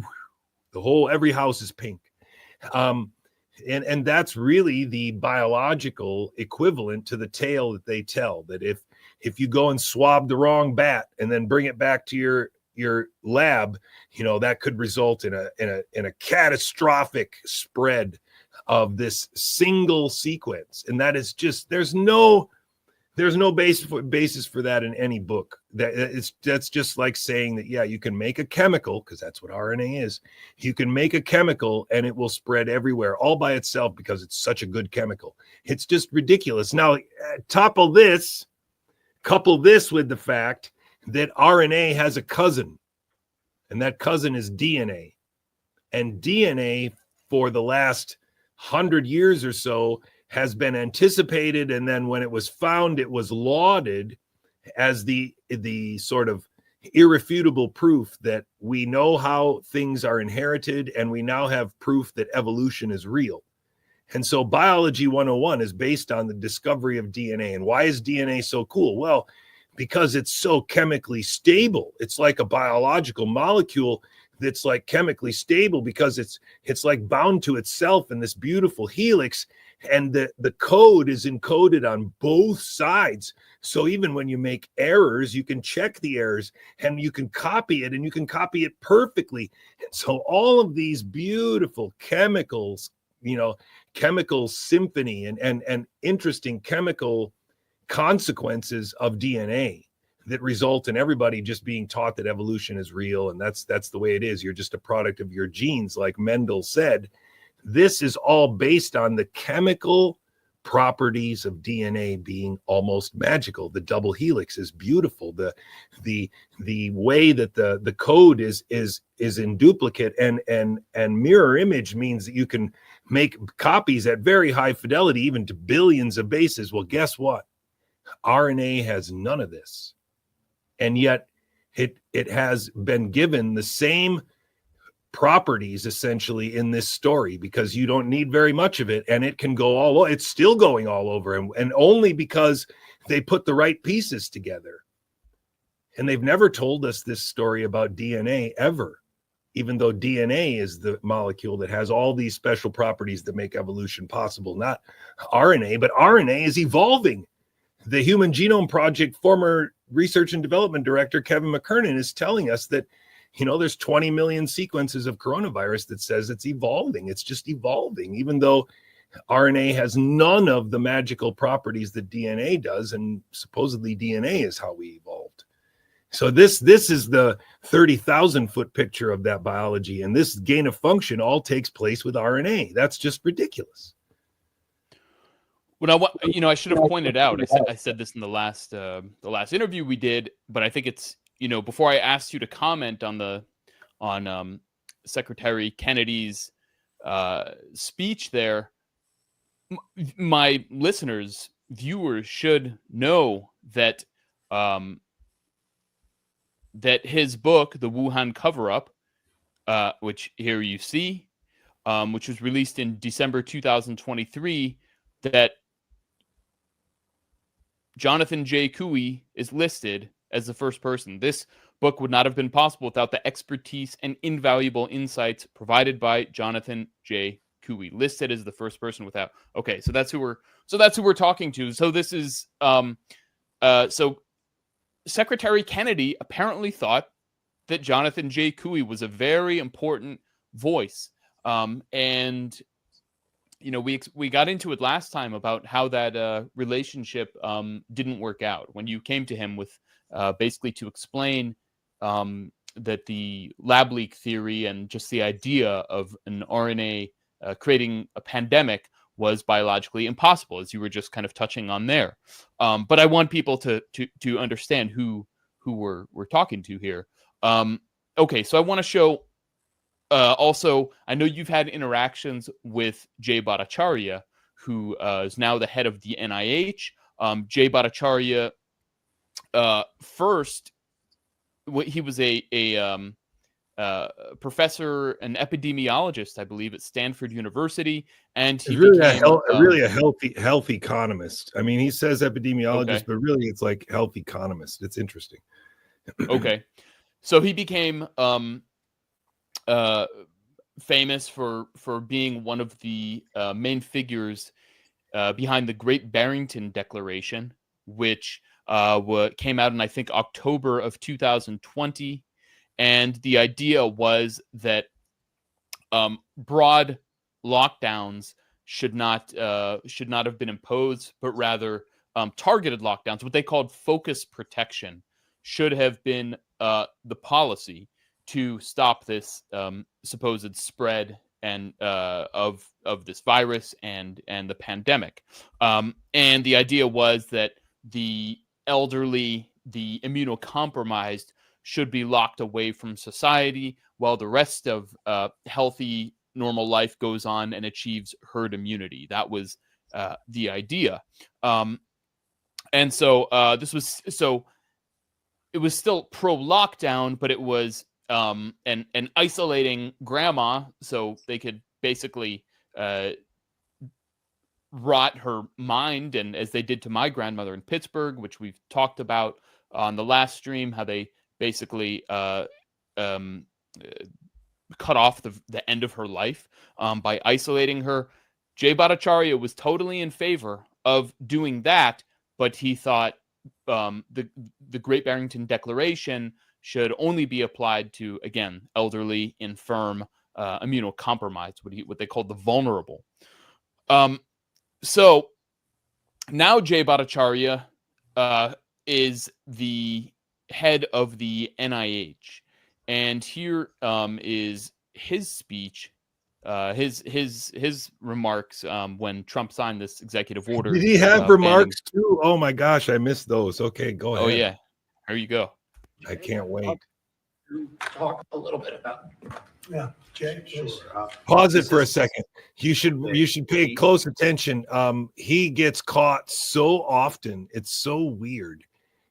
every house is pink. And that's really the biological equivalent to the tale that they tell, that if you go and swab the wrong bat and then bring it back to your lab, that could result in a catastrophic spread of this single sequence. And that is just, there's no basis for that in any book. That's just like saying that, yeah, you can make a chemical, because that's what RNA is. You can make a chemical and it will spread everywhere all by itself because it's such a good chemical. It's just ridiculous. Now, couple this with the fact that RNA has a cousin, and that cousin is DNA. And DNA for the last 100 years or so has been anticipated, and then when it was found, it was lauded as the sort of irrefutable proof that we know how things are inherited, and we now have proof that evolution is real. And so Biology 101 is based on the discovery of DNA. And why is DNA so cool? Well, because it's so chemically stable. It's like a biological molecule that's like chemically stable because it's like bound to itself in this beautiful helix, and the code is encoded on both sides. So even when you make errors, you can check the errors and you can copy it, and you can copy it perfectly. And so all of these beautiful chemicals, chemical symphony and interesting chemical consequences of DNA that result in everybody just being taught that evolution is real, and that's the way it is. You're just a product of your genes, like Mendel said. This is all based on the chemical properties of DNA being almost magical. The double helix is beautiful. The way that the code is in duplicate and mirror image means that you can make copies at very high fidelity, even to billions of bases. Well, guess what? RNA has none of this. And yet it has been given the same properties essentially in this story, because you don't need very much of it, and it can go all over. It's still going all over, and only because they put the right pieces together. And they've never told us this story about DNA ever, even though DNA is the molecule that has all these special properties that make evolution possible, not RNA. But RNA is evolving. The Human Genome Project former research and development director, Kevin McKernan, is telling us that, there's 20 million sequences of coronavirus that says it's evolving. It's just evolving, even though RNA has none of the magical properties that DNA does. And supposedly DNA is how we evolved. So this is the 30,000 foot picture of that biology. And this gain of function all takes place with RNA. That's just ridiculous.
What I should have pointed out, I said this in the last interview we did, but I think it's, before I asked you to comment on Secretary Kennedy's speech there, my listeners, viewers should know that that his book, The Wuhan Cover-Up, which here you see, which was released in December 2023, that Jonathan Jay Couey is listed as the first person. This book would not have been possible without the expertise and invaluable insights provided by Jonathan Jay Couey, listed as the first person without. Okay, so that's who we're talking to. So this is so Secretary Kennedy apparently thought that Jonathan Jay Couey was a very important voice, and we got into it last time about how that relationship didn't work out when you came to him with basically to explain that the lab leak theory and just the idea of an RNA creating a pandemic was biologically impossible, as you were just kind of touching on there. But I want people to understand who we're talking to here. Okay, so I want to show also, I know you've had interactions with Jay Bhattacharya, who is now the head of the NIH. Jay Bhattacharya, first, he was a professor, an epidemiologist, I believe, at Stanford University, and he
really
became
really a health economist. I mean, he says epidemiologist,
Okay.
but really it's like health economist. It's interesting.
Okay, so he became famous for being one of the main figures behind the Great Barrington Declaration, which came out in, I think, October of 2020. And the idea was that broad lockdowns should not have been imposed, but rather targeted lockdowns, what they called focus protection, should have been the policy to stop this supposed spread and of this virus and the pandemic. And the idea was that the elderly, the immunocompromised, should be locked away from society while the rest of healthy, normal life goes on and achieves herd immunity. That was the idea. And so it was still pro-lockdown, but it was and isolating grandma so they could basically rot her mind, and as they did to my grandmother in Pittsburgh, which we've talked about on the last stream, how they basically cut off the end of her life by isolating her. Jay Bhattacharya was totally in favor of doing that, but he thought the Great Barrington Declaration should only be applied to, again, elderly, infirm, immunocompromised, what they called the vulnerable. So now Jay Bhattacharya is the head of the NIH, and here is his speech, his remarks when Trump signed this executive order.
Did he have remarks too? Oh my gosh, I missed those. Okay, go ahead.
Oh yeah, here you go.
I can't wait.
Talk a little bit about.
Yeah, Jay, please.
Pause it for a second. You should pay close attention. He gets caught so often. It's so weird.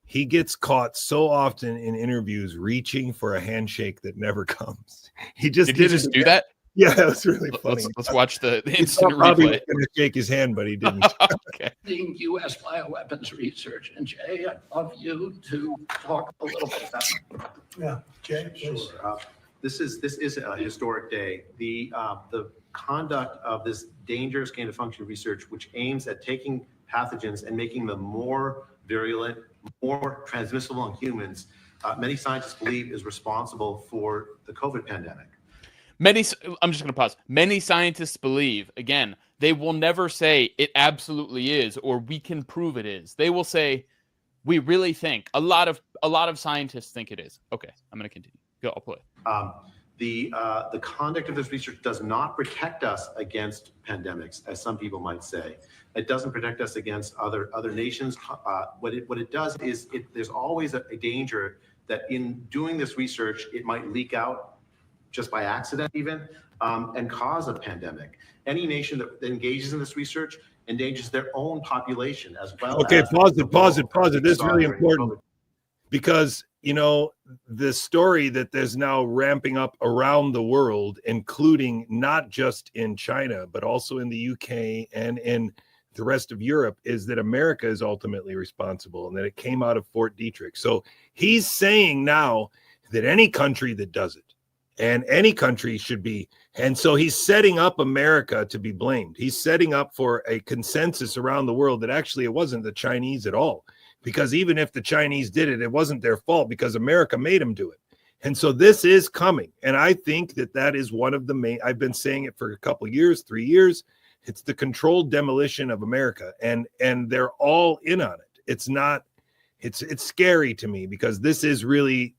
He gets caught so often in interviews reaching for a handshake that never comes. Did he just
do that?
Yeah, that was really funny.
Let's watch the
He
instant
probably
replay.
was going to shake his hand, but he didn't.
Okay.
U.S. bioweapons research. And Jay, I'd love you to talk a little bit about it.
Yeah, Jay, please.
Sure. This is a historic day. The conduct of this dangerous gain-of-function research, which aims at taking pathogens and making them more virulent, more transmissible in humans, many scientists believe is responsible for the COVID pandemic.
I'm just going to pause. Many scientists believe, again, they will never say it absolutely is or we can prove it is. They will say we really think. A lot of scientists think it is. Okay, I'm going to continue. Go, I'll play.
The conduct of this research does not protect us against pandemics, as some people might say. It doesn't protect us against other nations. What it does is there's always a danger that in doing this research, it might leak out just by accident even, and cause a pandemic. Any nation that engages in this research endangers their own population as well.
Okay,
as
pause
the
it.
world.
This is really important because, the story that there's now ramping up around the world, including not just in China, but also in the UK and in the rest of Europe, is that America is ultimately responsible and that it came out of Fort Detrick. So he's saying now that any country that does it, and any country should be. And so he's setting up America to be blamed. He's setting up for a consensus around the world that actually it wasn't the Chinese at all. Because even if the Chinese did it, it wasn't their fault because America made them do it. And so this is coming. And I think that is one of the main, I've been saying it for a couple of years, 3 years. It's the controlled demolition of America. And they're all in on it. It's scary to me because this is really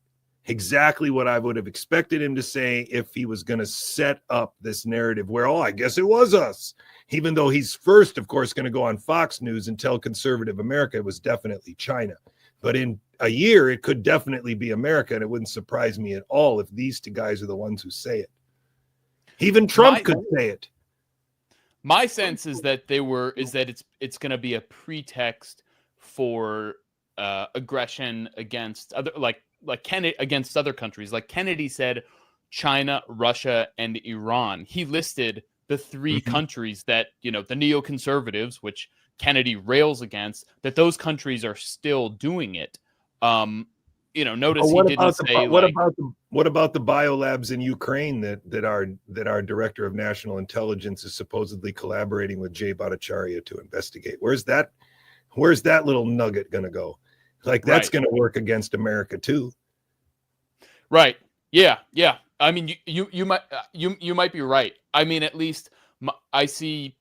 exactly what I would have expected him to say if he was going to set up this narrative where, oh, I guess it was us. Even though he's first, of course, going to go on Fox News and tell conservative America it was definitely China. But in a year, it could definitely be America, and it wouldn't surprise me at all if these two guys are the ones who say it. Even Trump could say it.
My sense is that it's going to be a pretext for aggression against other against other countries. Like Kennedy said, China, Russia, and Iran. He listed the three countries that, the neoconservatives, which Kennedy rails against, that those countries are still doing it. Notice he didn't say
what about the biolabs in Ukraine that our director of national intelligence is supposedly collaborating with Jay Bhattacharya to investigate? Where's that little nugget going to go? Like that's going to work against America too.
Right. Yeah. Yeah. I mean, you might be right. I mean, at least I see,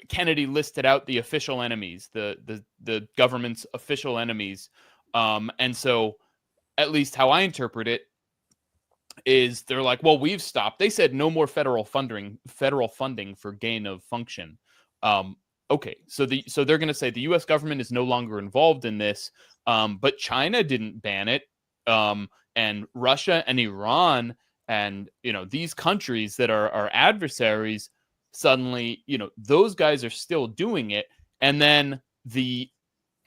Kennedy listed out the official enemies, the government's official enemies. And so at least how I interpret it is they're like, well, we've stopped. They said no more federal funding for gain of function. Okay. So they're going to say the US government is no longer involved in this. But China didn't ban it. And Russia and Iran and, these countries that are our adversaries, suddenly, those guys are still doing it. And then the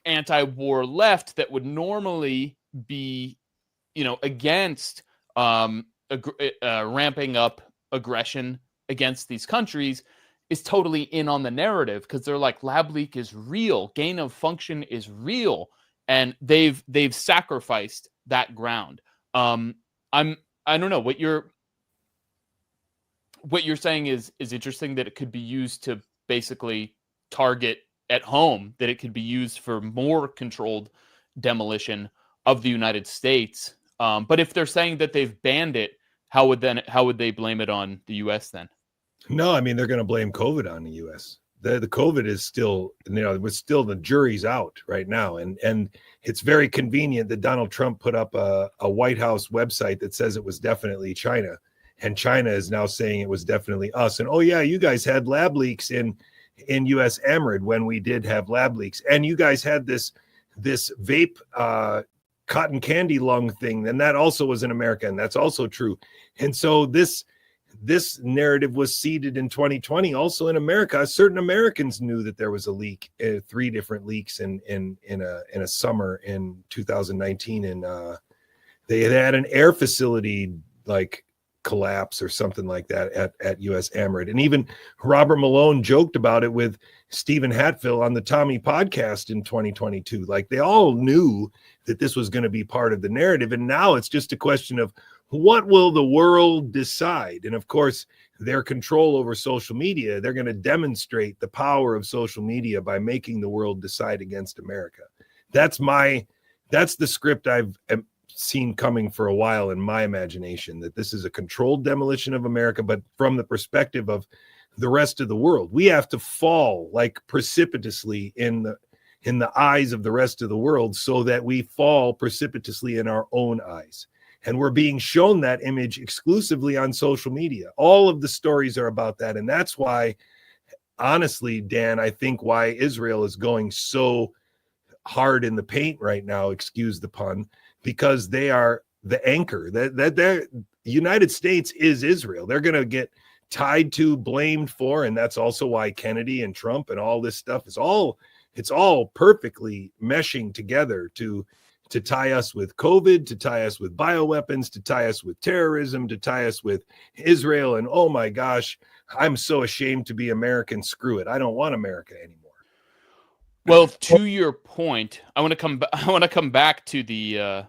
anti-war left that would normally be, against ramping up aggression against these countries is totally in on the narrative because they're like, lab leak is real, gain of function is real, and they've sacrificed that ground. I don't know what you're saying is interesting, that it could be used to basically target at home, that it could be used for more controlled demolition of the United States. But if they're saying that they've banned it, how would they blame it on the US then?
No, I mean, they're going to blame COVID on the US. The COVID is still, the jury's out right now. And it's very convenient that Donald Trump put up a White House website that says it was definitely China. And China is now saying it was definitely us. And, oh, yeah, you guys had lab leaks in US AMRID when we did have lab leaks. And you guys had this vape cotton candy lung thing. And that also was in America. And that's also true. And so this narrative was seeded in 2020 also in America. Certain Americans knew that there was a leak, 3 different leaks in a summer in 2019. And they had an air facility like collapse or something like that at US AMRID. And even Robert Malone joked about it with Stephen Hatfield on the Tommy podcast in 2022. Like they all knew that this was going to be part of the narrative. And now it's just a question of what will the world decide? And of course, their control over social media, they're going to demonstrate the power of social media by making the world decide against America. That's the script I've seen coming for a while in my imagination, that this is a controlled demolition of America, but from the perspective of the rest of the world. We have to fall like precipitously in the eyes of the rest of the world so that we fall precipitously in our own eyes. And we're being shown that image exclusively on social media. All of the stories are about that. And that's why, honestly, Dan, I think why Israel is going so hard in the paint right now, excuse the pun, because they are the anchor. The United States is Israel. They're going to get tied to, blamed for, and that's also why Kennedy and Trump and all this stuff is it's all perfectly meshing together to tie us with COVID, to tie us with bioweapons, to tie us with terrorism, to tie us with Israel. And oh my gosh, I'm so ashamed to be American. Screw it. I don't want America anymore.
Well, to your point, I want to come back to the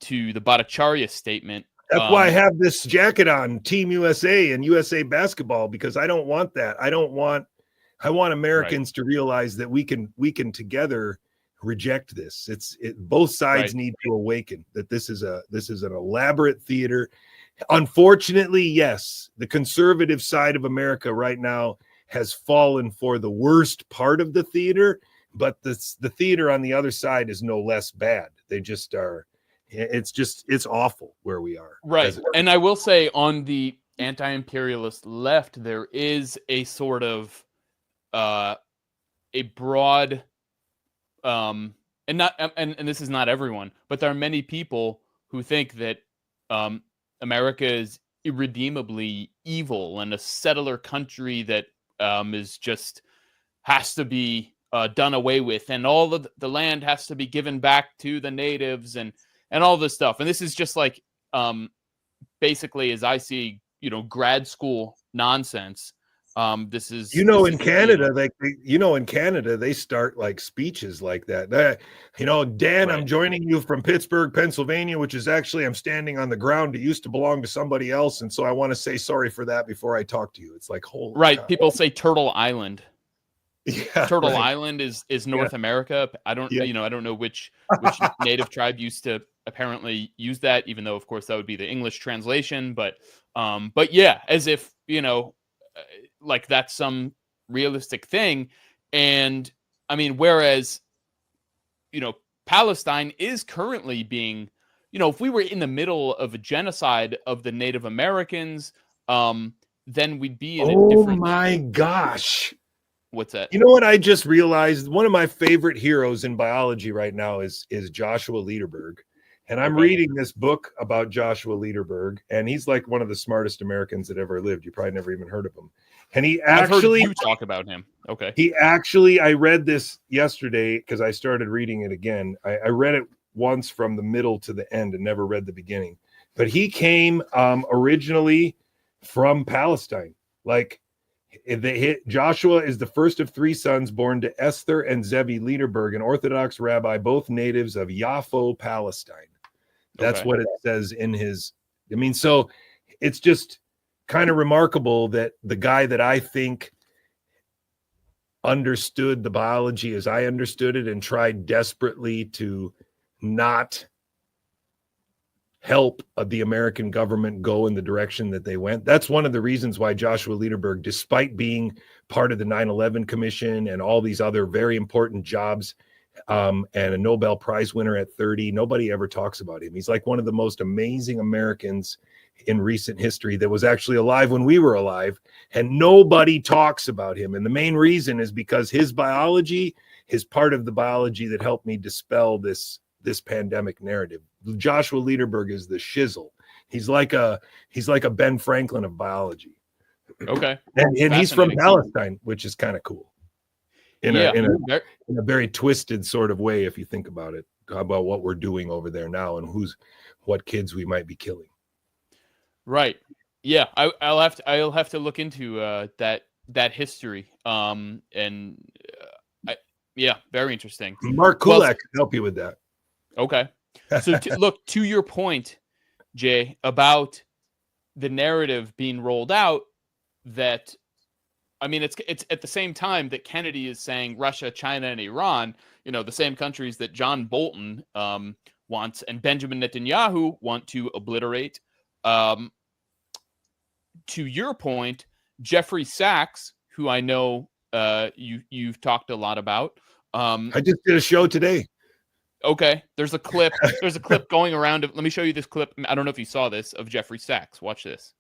Bhattacharya statement.
That's why I have this jacket on, Team USA and USA basketball, because I don't want that. I want Americans to realize that we can together reject this. Both sides need to awaken that this is an elaborate theater. Unfortunately, yes, the conservative side of America right now has fallen for the worst part of the theater, but the theater on the other side is no less bad. They just are. It's awful where we are.
Right. And I will say on the anti-imperialist left, there is a sort of a broad and not and this is not everyone, but there are many people who think that America is irredeemably evil and a settler country that is just has to be done away with, and all of the land has to be given back to the natives and all this stuff. And this is just like basically, as I see, grad school nonsense. This is
in Canada, in Canada, they start like speeches like that. Dan,
Right.
I'm joining you from Pittsburgh, Pennsylvania, which is actually I'm standing on the ground. It used to belong to somebody else, and so I want to say sorry for that before I talk to you. It's like holy
right.
cow.
People say Turtle Island.
Yeah,
Turtle
right.
Island is North America. I don't I don't know which native tribe used to apparently use that, even though of course that would be the English translation. But yeah, as if like that's some realistic thing. And I mean, whereas Palestine is currently being, if we were in the middle of a genocide of the Native Americans, then we'd be in a different.
Oh my gosh.
What's that?
You know what I just realized? One of my favorite heroes in biology right now is Joshua Lederberg. And I'm reading this book about Joshua Lederberg, and he's like one of the smartest Americans that ever lived. You probably never even heard of him. And
I've heard you talk about him. Okay.
I read this yesterday because I started reading it again. I read it once from the middle to the end and never read the beginning. But he came originally from Palestine. Like, Joshua is the first of three sons born to Esther and Zevi Lederberg, an Orthodox rabbi, both natives of Yaffo, Palestine. That's what it says in his. I mean, so it's just kind of remarkable that the guy that I think understood the biology as I understood it and tried desperately to not help the American government go in the direction that they went. That's one of the reasons why Joshua Lederberg, despite being part of the 9/11 Commission and all these other very important jobs, and a Nobel Prize winner at 30, nobody ever talks about him. He's like one of the most amazing Americans in recent history that was actually alive when we were alive, and nobody talks about him. And the main reason is because his biology is part of the biology that helped me dispel this pandemic narrative. Joshua Lederberg is the shizzle. He's like a Ben Franklin of biology.
Okay.
And he's from Palestine, which is kind of cool. In a very twisted sort of way, if you think about it, about what we're doing over there now and what kids we might be killing.
Right. Yeah. I'll have to look into that history. Yeah, very interesting.
Mark Kulak can help you with that.
Okay. So look, to your point, Jay, about the narrative being rolled out, that I mean, it's at the same time that Kennedy is saying Russia, China, and Iran, the same countries that John Bolton wants and Benjamin Netanyahu want to obliterate. To your point, Jeffrey Sachs, who I know you've talked a lot about.
I just did a show today.
Okay, there's a clip going around. Let me show you this clip. I don't know if you saw this of Jeffrey Sachs. Watch this.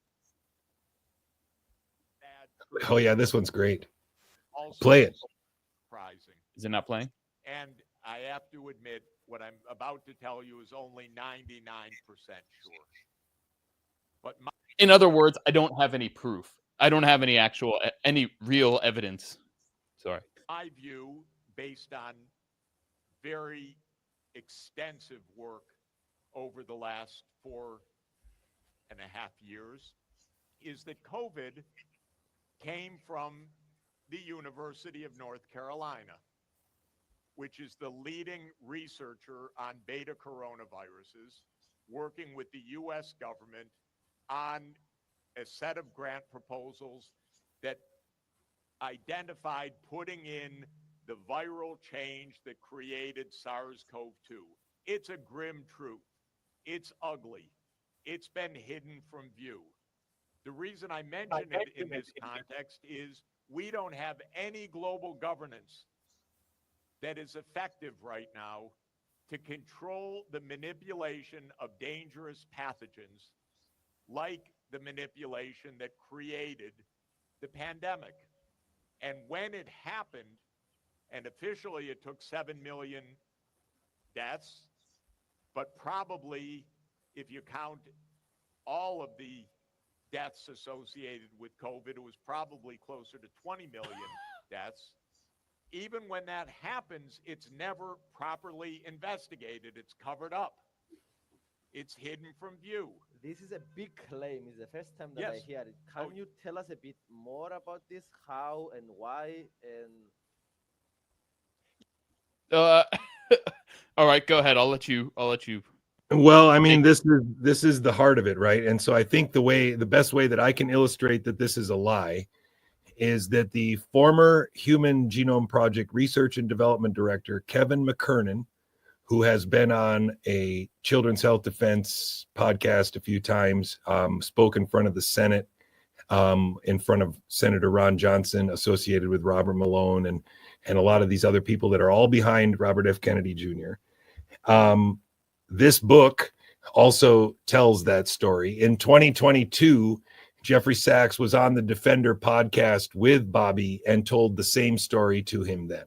Oh yeah, this one's great. Play it.
Surprising.
Is it not playing?
And I have to admit, what I'm about to tell you is only 99% sure. But
in other words, I don't have any proof. I don't have any real evidence. Sorry.
My view, based on very extensive work over the last 4.5 years, is that COVID came from the University of North Carolina, which is the leading researcher on beta coronaviruses, working with the U.S. government on a set of grant proposals that identified putting in the viral change that created SARS-CoV-2. It's a grim truth. It's ugly. It's been hidden from view. The reason I mention it in this context is we don't have any global governance that is effective right now to control the manipulation of dangerous pathogens like the manipulation that created the pandemic. And when it happened, and officially it took 7 million deaths, but probably if you count all of the deaths associated with COVID, it was probably closer to 20 million deaths. Even when that happens, it's never properly investigated. It's covered up. It's hidden from view.
This is a big claim. It's the first time that I
Yes.
hear it. Can you tell us a bit more about this? How and why? And
All right, go ahead. I'll let you.
Well, I mean, this is the heart of it, right? And so I think the best way that I can illustrate that this is a lie is that the former Human Genome Project Research and Development Director, Kevin McKernan, who has been on a Children's Health Defense podcast a few times, spoke in front of the Senate, in front of Senator Ron Johnson, associated with Robert Malone and a lot of these other people that are all behind Robert F. Kennedy Jr. This book also tells that story. In 2022, Jeffrey Sachs was on the Defender podcast with Bobby and told the same story to him then.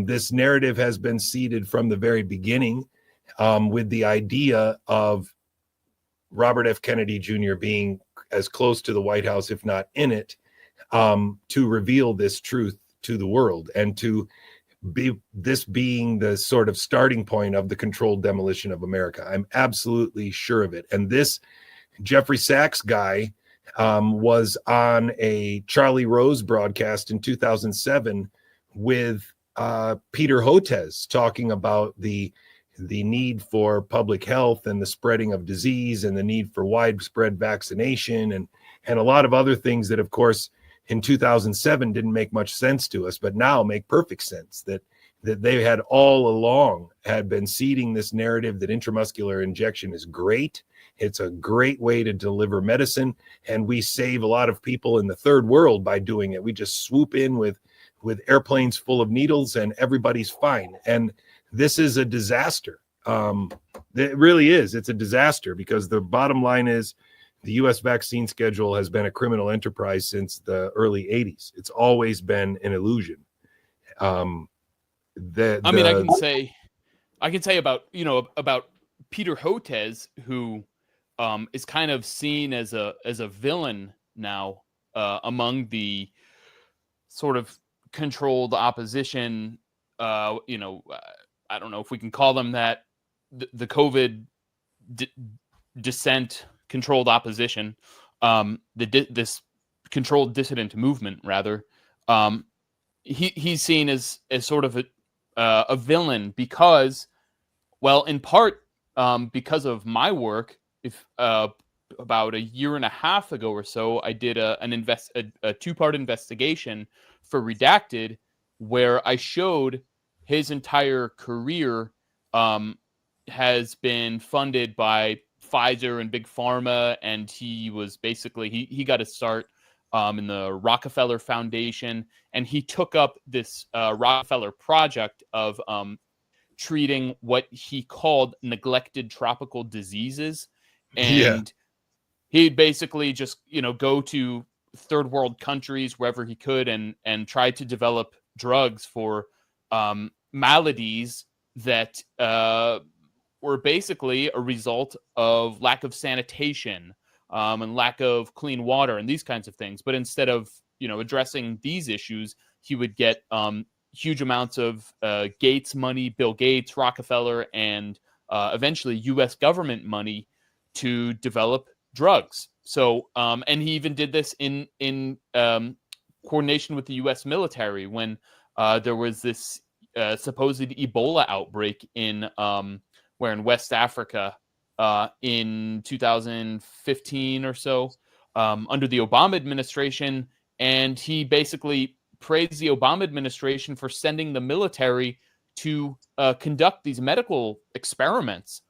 This narrative has been seeded from the very beginning, with the idea of Robert F. Kennedy Jr. being as close to the White House, if not in it, to reveal this truth to the world and to being the sort of starting point of the controlled demolition of America. I'm absolutely sure of it. And this Jeffrey Sachs guy was on a Charlie Rose broadcast in 2007 with Peter Hotez talking about the need for public health and the spreading of disease and the need for widespread vaccination and a lot of other things that, of course, in 2007 didn't make much sense to us, but now make perfect sense, that they had all along had been seeding this narrative that intramuscular injection is great. It's a great way to deliver medicine, and we save a lot of people in the third world by doing it. We just swoop in with airplanes full of needles and everybody's fine. And this is a disaster. It really is. It's a disaster because the bottom line is the U.S. vaccine schedule has been a criminal enterprise since the early 80s. It's always been an illusion. I can say about Peter Hotez, who is kind of seen as a villain now among the sort of controlled opposition. I don't know if we can call them that. The COVID dissent, controlled opposition, this controlled dissident movement, rather. He's seen as sort of a villain because, well, in part because of my work. If about a year and a half ago or so, I did a 2-part investigation for Redacted, where I showed his entire career has been funded by Pfizer and Big Pharma, and he was basically he got to start in the Rockefeller Foundation, and he took up this Rockefeller project of treating what he called neglected tropical diseases. And he'd basically just, go to third world countries wherever he could and try to develop drugs for maladies that were basically a result of lack of sanitation and lack of clean water and these kinds of things. But instead of, addressing these issues, he would get huge amounts of Gates money, Bill Gates, Rockefeller, and eventually U.S. government money to develop drugs. So, and he even did this in coordination with the U.S. military when there was this supposed Ebola outbreak in West Africa in 2015 or so under the Obama administration, and he basically praised the Obama administration for sending the military to conduct these medical experiments,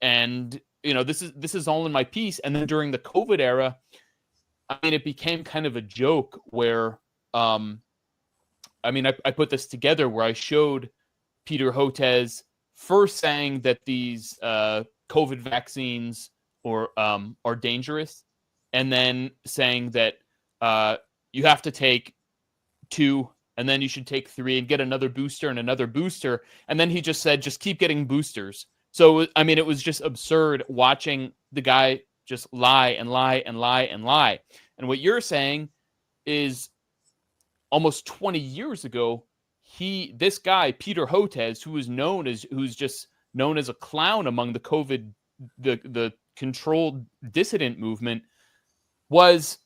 and this is all in my piece. And then during the COVID era, it became kind of a joke where, I put this together where I showed Peter Hotez
first saying that these COVID vaccines are dangerous, and then saying that you have to take 2, and then you should take 3 and get another booster and another booster. And then he just said, just keep getting boosters. So, I mean, it was just absurd watching the guy just lie and lie and lie and lie. And what you're saying is almost 20 years ago, this guy, Peter Hotez, who's just known as a clown among the COVID, the controlled dissident movement, was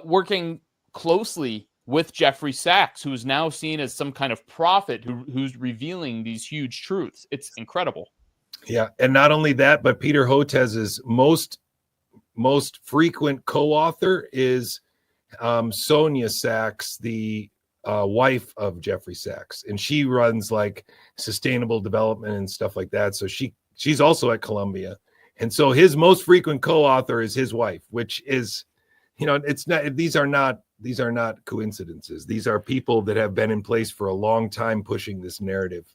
working closely with Jeffrey Sachs, who is now seen as some kind of prophet who's revealing these huge truths. It's incredible.
Yeah, and not only that, but Peter Hotez's most frequent co-author is Sonia Sachs, the wife of Jeffrey Sachs, and she runs like sustainable development and stuff like that. So she's also at Columbia, and so his most frequent co-author is his wife, which is, it's not. These are not coincidences. These are people that have been in place for a long time pushing this narrative.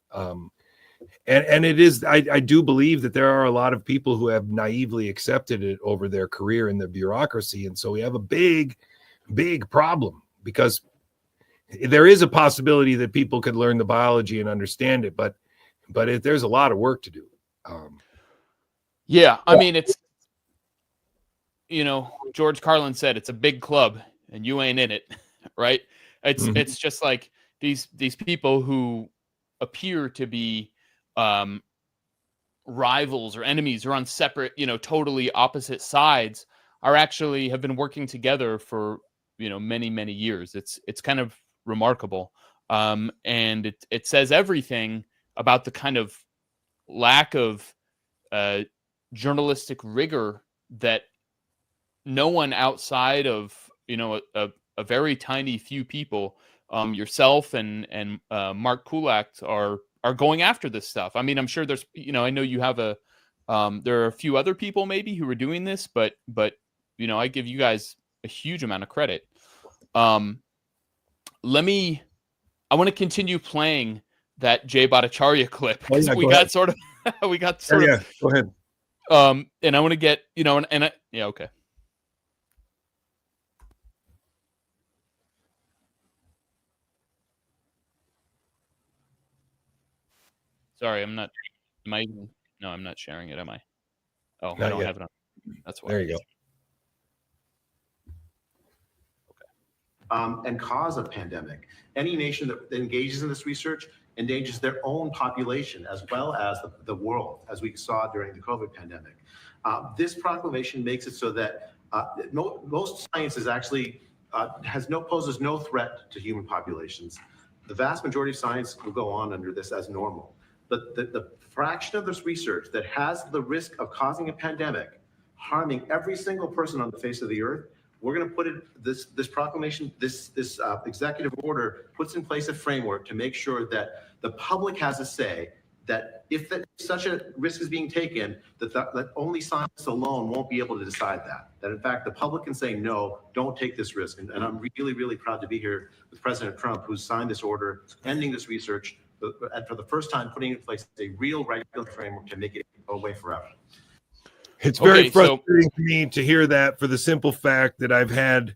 And it is, I do believe that there are a lot of people who have naively accepted it over their career in the bureaucracy. And so we have a big, big problem, because there is a possibility that people could learn the biology and understand it, but there's a lot of work to do.
Yeah, I mean, it's, George Carlin said it's a big club and you ain't in it, right? It's just like these people who appear to be rivals or enemies or on separate, totally opposite sides, have been working together for, many, many years. It's kind of remarkable. And it says everything about the kind of lack of journalistic rigor that no one outside of, a very tiny few people, yourself and Mark Kulak are going after this stuff. I mean, I'm sure there's, I know you have there are a few other people maybe who are doing this, but I give you guys a huge amount of credit. I want to continue playing that Jay Bhattacharya clip, because we got sort of.
Go ahead.
And I want to get, okay. Sorry, I'm not. Am I? No, I'm not sharing it. Am I? Oh, I don't have it on. That's why.
There you go.
And cause a pandemic. Any nation that engages in this research endangers their own population as well as the world, as we saw during the COVID pandemic. This proclamation makes it so that most science is actually poses no threat to human populations. The vast majority of science will go on under this as normal. But the fraction of this research that has the risk of causing a pandemic, harming every single person on the face of the earth, we're going to put this proclamation, this executive order puts in place a framework to make sure that the public has a say, that if such a risk is being taken, that only science alone won't be able to decide that. That in fact, the public can say, no, don't take this risk. And I'm really, really proud to be here with President Trump, who's signed this order, ending this research, and for the first time putting in place a real regulatory framework to make it go away forever.
It's very frustrating to me to hear that, for the simple fact that I've had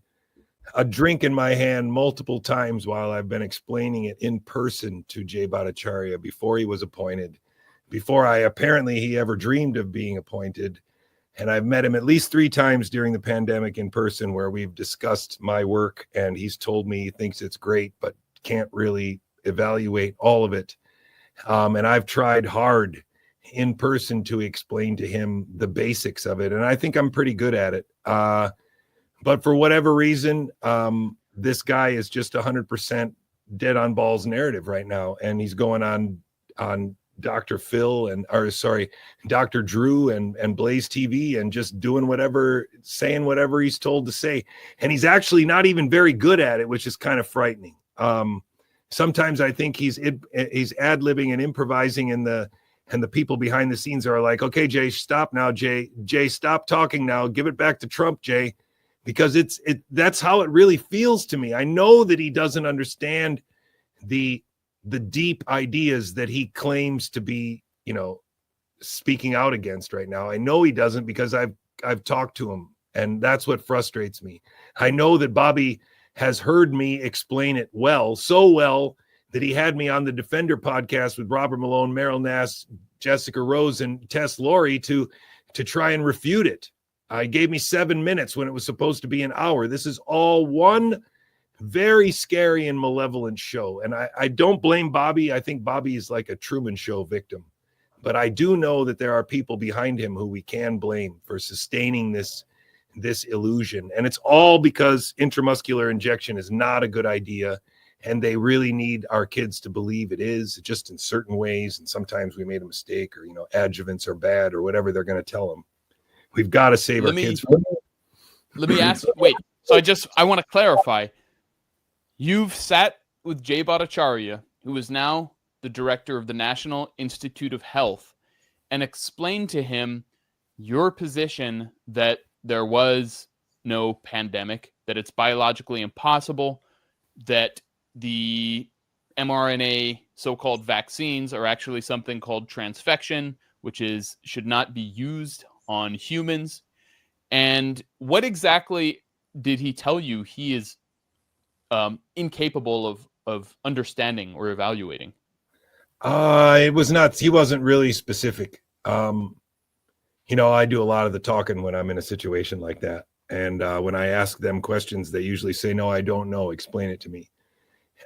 a drink in my hand multiple times while I've been explaining it in person to Jay Bhattacharya before he was appointed, before he ever dreamed of being appointed. And I've met him at least 3 times during the pandemic in person, where we've discussed my work, and he's told me he thinks it's great, but can't really evaluate all of it. And I've tried hard in person to explain to him the basics of it, and I think I'm pretty good at it. But for whatever reason, this guy is just 100% dead on balls narrative right now, and he's going on Dr. Dr. Drew and Blaze TV and just doing saying whatever he's told to say, and he's actually not even very good at it, which is kind of frightening. Sometimes I think he's ad-libbing and improvising, and the people behind the scenes are like, okay, Jay, stop now. Jay, stop talking now. Give it back to Trump, Jay, because that's how it really feels to me. I know that he doesn't understand the deep ideas that he claims to be, speaking out against right now. I know he doesn't because I've talked to him, and that's what frustrates me. I know that Bobby has heard me explain it so well that he had me on the Defender podcast with Robert Malone, Meryl Nass, Jessica Rose, and Tess Laurie to try and refute it. I gave me 7 minutes when it was supposed to be an hour. This is all one very scary and malevolent show. And I don't blame Bobby. I think Bobby is like a Truman Show victim. But I do know that there are people behind him who we can blame for sustaining this illusion. And it's all because intramuscular injection is not a good idea. And they really need our kids to believe it is, just in certain ways. And sometimes we made a mistake, or, adjuvants are bad, or whatever they're going to tell them. We've got to save our kids.
Let me ask you, wait. So I want to clarify. You've sat with Jay Bhattacharya, who is now the director of the National Institute of Health, and explained to him your position that there was no pandemic, that it's biologically impossible, that the mRNA so-called vaccines are actually something called transfection, which should not be used on humans. And what exactly did he tell you he is incapable of understanding or evaluating?
He wasn't really specific. I do a lot of the talking when I'm in a situation like that. And when I ask them questions, they usually say, no, I don't know. Explain it to me.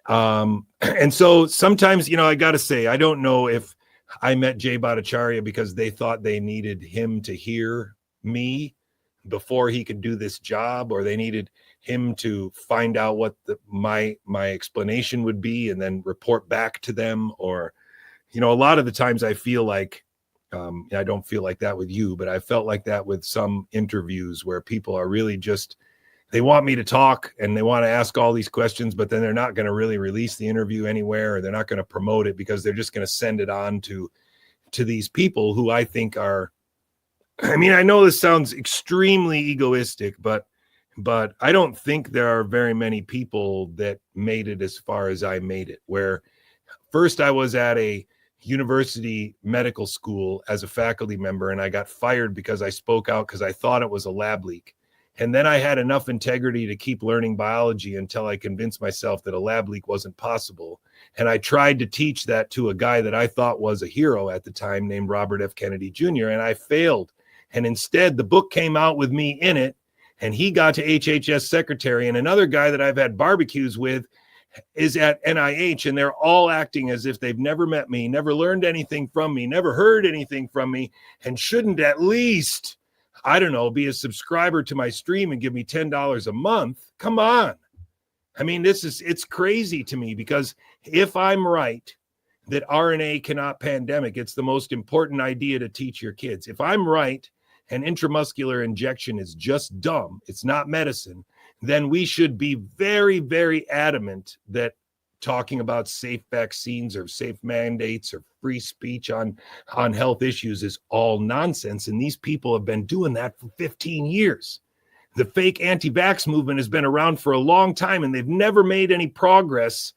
And so sometimes, I got to say, I don't know if I met Jay Bhattacharya because they thought they needed him to hear me before he could do this job, or they needed him to find out what my explanation would be and then report back to them. Or, a lot of the times I feel like, I don't feel like that with you, but I felt like that with some interviews where people are really just, they want me to talk and they want to ask all these questions, but then they're not going to really release the interview anywhere, or they're not going to promote it because they're just going to send it on to these people who I think are, I know this sounds extremely egoistic, but I don't think there are very many people that made it as far as I made it, where first I was at a university medical school as a faculty member, and I got fired because I spoke out because I thought it was a lab leak. And then I had enough integrity to keep learning biology until I convinced myself that a lab leak wasn't possible. And I tried to teach that to a guy that I thought was a hero at the time named Robert F. Kennedy Jr., and I failed. And instead, the book came out with me in it, and he got to HHS secretary, and another guy that I've had barbecues with is at NIH, and they're all acting as if they've never met me, never learned anything from me, never heard anything from me, and shouldn't at least, I don't know, be a subscriber to my stream and give me $10 a month. Come on. It's crazy to me, because if I'm right that RNA cannot pandemic, it's the most important idea to teach your kids. If I'm right and intramuscular injection is just dumb, it's not medicine, then we should be very, very adamant that talking about safe vaccines or safe mandates or free speech on health issues is all nonsense. And these people have been doing that for 15 years. The fake anti-vax movement has been around for a long time, and they've never made any progress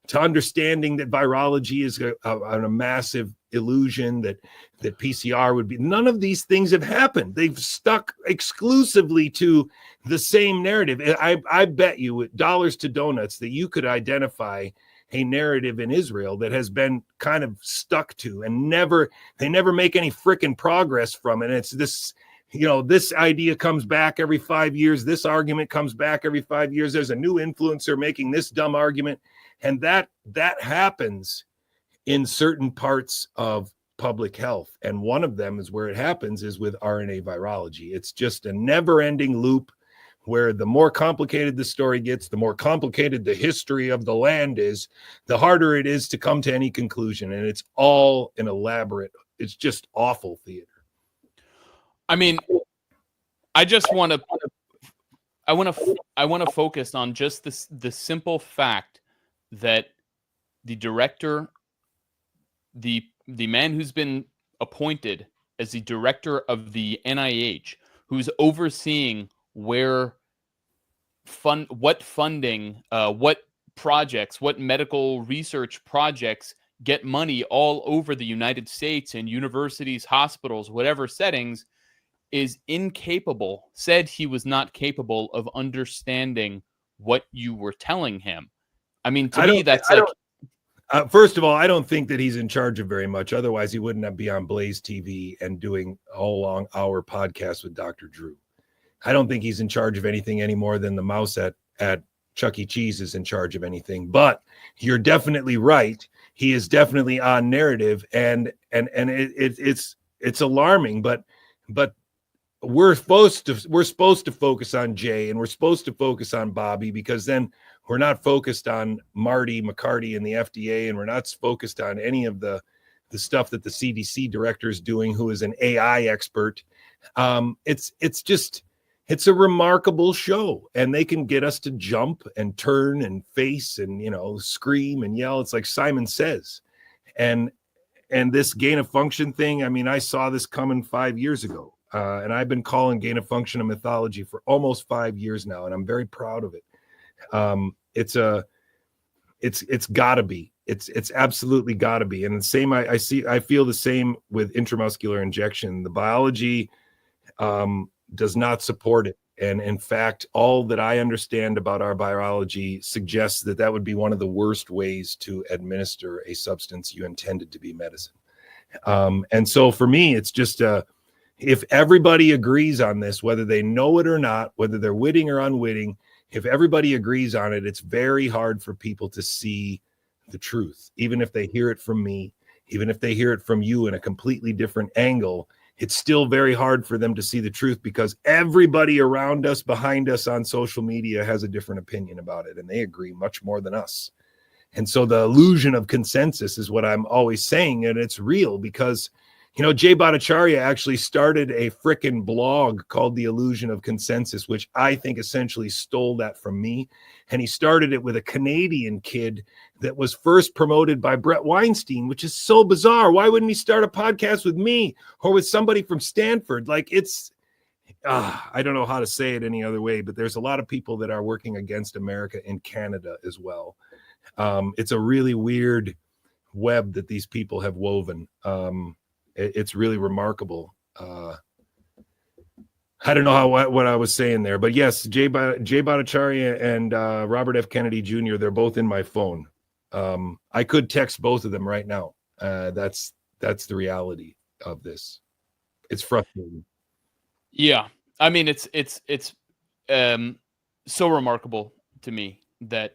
to understanding that virology is a massive illusion, that PCR would be. None of these things have happened. They've stuck exclusively to the same narrative. I bet you dollars to donuts that you could identify a narrative in Israel that has been kind of stuck to, and they never make any freaking progress from it. And it's this, this idea comes back every 5 years. This argument comes back every 5 years. There's a new influencer making this dumb argument. And that happens in certain parts of public health. And one of them is where it happens is with RNA virology. It's just a never-ending loop where the more complicated the story gets, the more complicated the history of the land is, the harder it is to come to any conclusion. And it's all an elaborate, it's just awful theater.
I want to focus on just the simple fact that the director, the man who's been appointed as the director of the NIH, who's overseeing what funding, what projects, what medical research projects get money all over the United States and universities, hospitals, whatever settings, is incapable, said he was not capable of understanding what you were telling him. I mean, to me, that's like,
first of all, I don't think that he's in charge of very much. Otherwise, he wouldn't be on Blaze TV and doing a whole long hour podcast with Dr. Drew. I don't think he's in charge of anything any more than the mouse at Chuck E. Cheese is in charge of anything. But you're definitely right. He is definitely on narrative, and it's alarming. But we're supposed to focus on Jay, and we're supposed to focus on Bobby, because then we're not focused on Marty McCarty and the FDA, and we're not focused on any of the stuff that the CDC director is doing, who is an AI expert. It's a remarkable show, and they can get us to jump and turn and face and, scream and yell. It's like Simon Says. And this gain of function thing, I mean, I saw this coming 5 years ago, and I've been calling gain of function a mythology for almost 5 years now, and I'm very proud of it. It's gotta be, it's absolutely gotta be. And the same, I feel the same with intramuscular injection. The biology, does not support it. And in fact, all that I understand about our biology suggests that would be one of the worst ways to administer a substance you intended to be medicine. And so for me, it's just, if everybody agrees on this, whether they know it or not, whether they're witting or unwitting, if everybody agrees on it, it's very hard for people to see the truth. Even if they hear it from me, even if they hear it from you in a completely different angle, it's still very hard for them to see the truth, because everybody around us, behind us on social media has a different opinion about it, and they agree much more than us. And so the illusion of consensus is what I'm always saying, and it's real, because Jay Bhattacharya actually started a frickin' blog called The Illusion of Consensus, which I think essentially stole that from me. And he started it with a Canadian kid that was first promoted by Brett Weinstein, which is so bizarre. Why wouldn't he start a podcast with me or with somebody from Stanford? Like, it's, I don't know how to say it any other way, but there's a lot of people that are working against America in Canada as well. It's a really weird web that these people have woven. It's really remarkable. I don't know what I was saying there, but yes, Jay Bhattacharya and Robert F. Kennedy Jr., they're both in my phone. I could text both of them right now. That's the reality of this. It's frustrating.
Yeah. I mean, it's so remarkable to me that,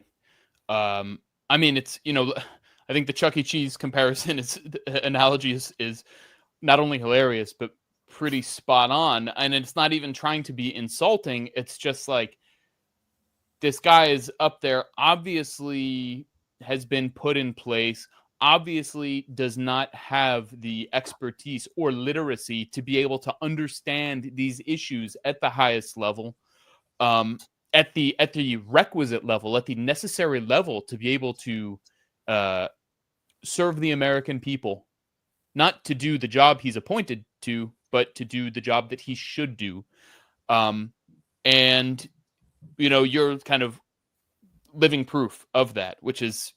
I mean, it's, I think the Chuck E. Cheese comparison analogy is not only hilarious, but pretty spot on. And it's not even trying to be insulting. It's just like, this guy is up there, obviously has been put in place, obviously does not have the expertise or literacy to be able to understand these issues at the highest level, at the requisite level, at the necessary level to be able to serve the American people, not to do the job he's appointed to, but to do the job that he should do. And, you're kind of living proof of that, which is,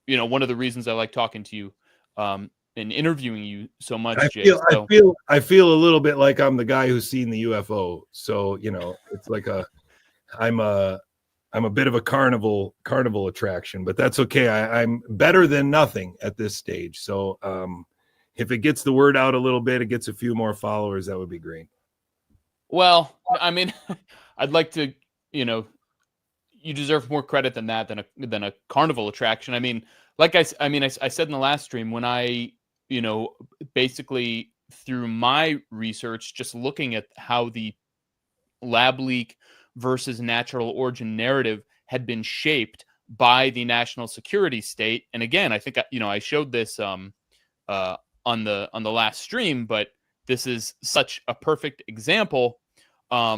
one of the reasons I like talking to you and interviewing you so much, Jay.
I feel a little bit like I'm the guy who's seen the UFO. So, it's like I'm a bit of a carnival attraction, but that's okay. I'm better than nothing at this stage. So if it gets the word out a little bit, it gets a few more followers, that would be great.
Well, I mean, I'd like to, you deserve more credit than that, than a carnival attraction. I mean, like I said in the last stream, when I, basically through my research, just looking at how the lab leak versus natural origin narrative had been shaped by the national security state. And again, I think, I showed this on the last stream, but this is such a perfect example. I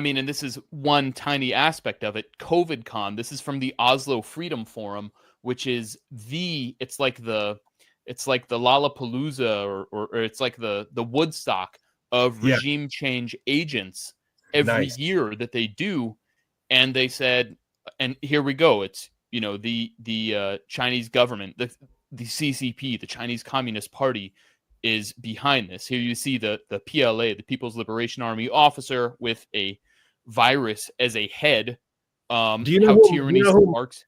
mean, and this is one tiny aspect of it. COVIDCon. This is from the Oslo Freedom Forum, which is it's like the Lollapalooza or it's like the Woodstock of regime change agents every year that they do. And they said, and here we go. It's, the Chinese government, the CCP, the Chinese Communist Party, is behind this. Here you see the PLA, the People's Liberation Army officer with a virus as a head.
Do you know
how
who,
tyranny
do you know who,
sparks.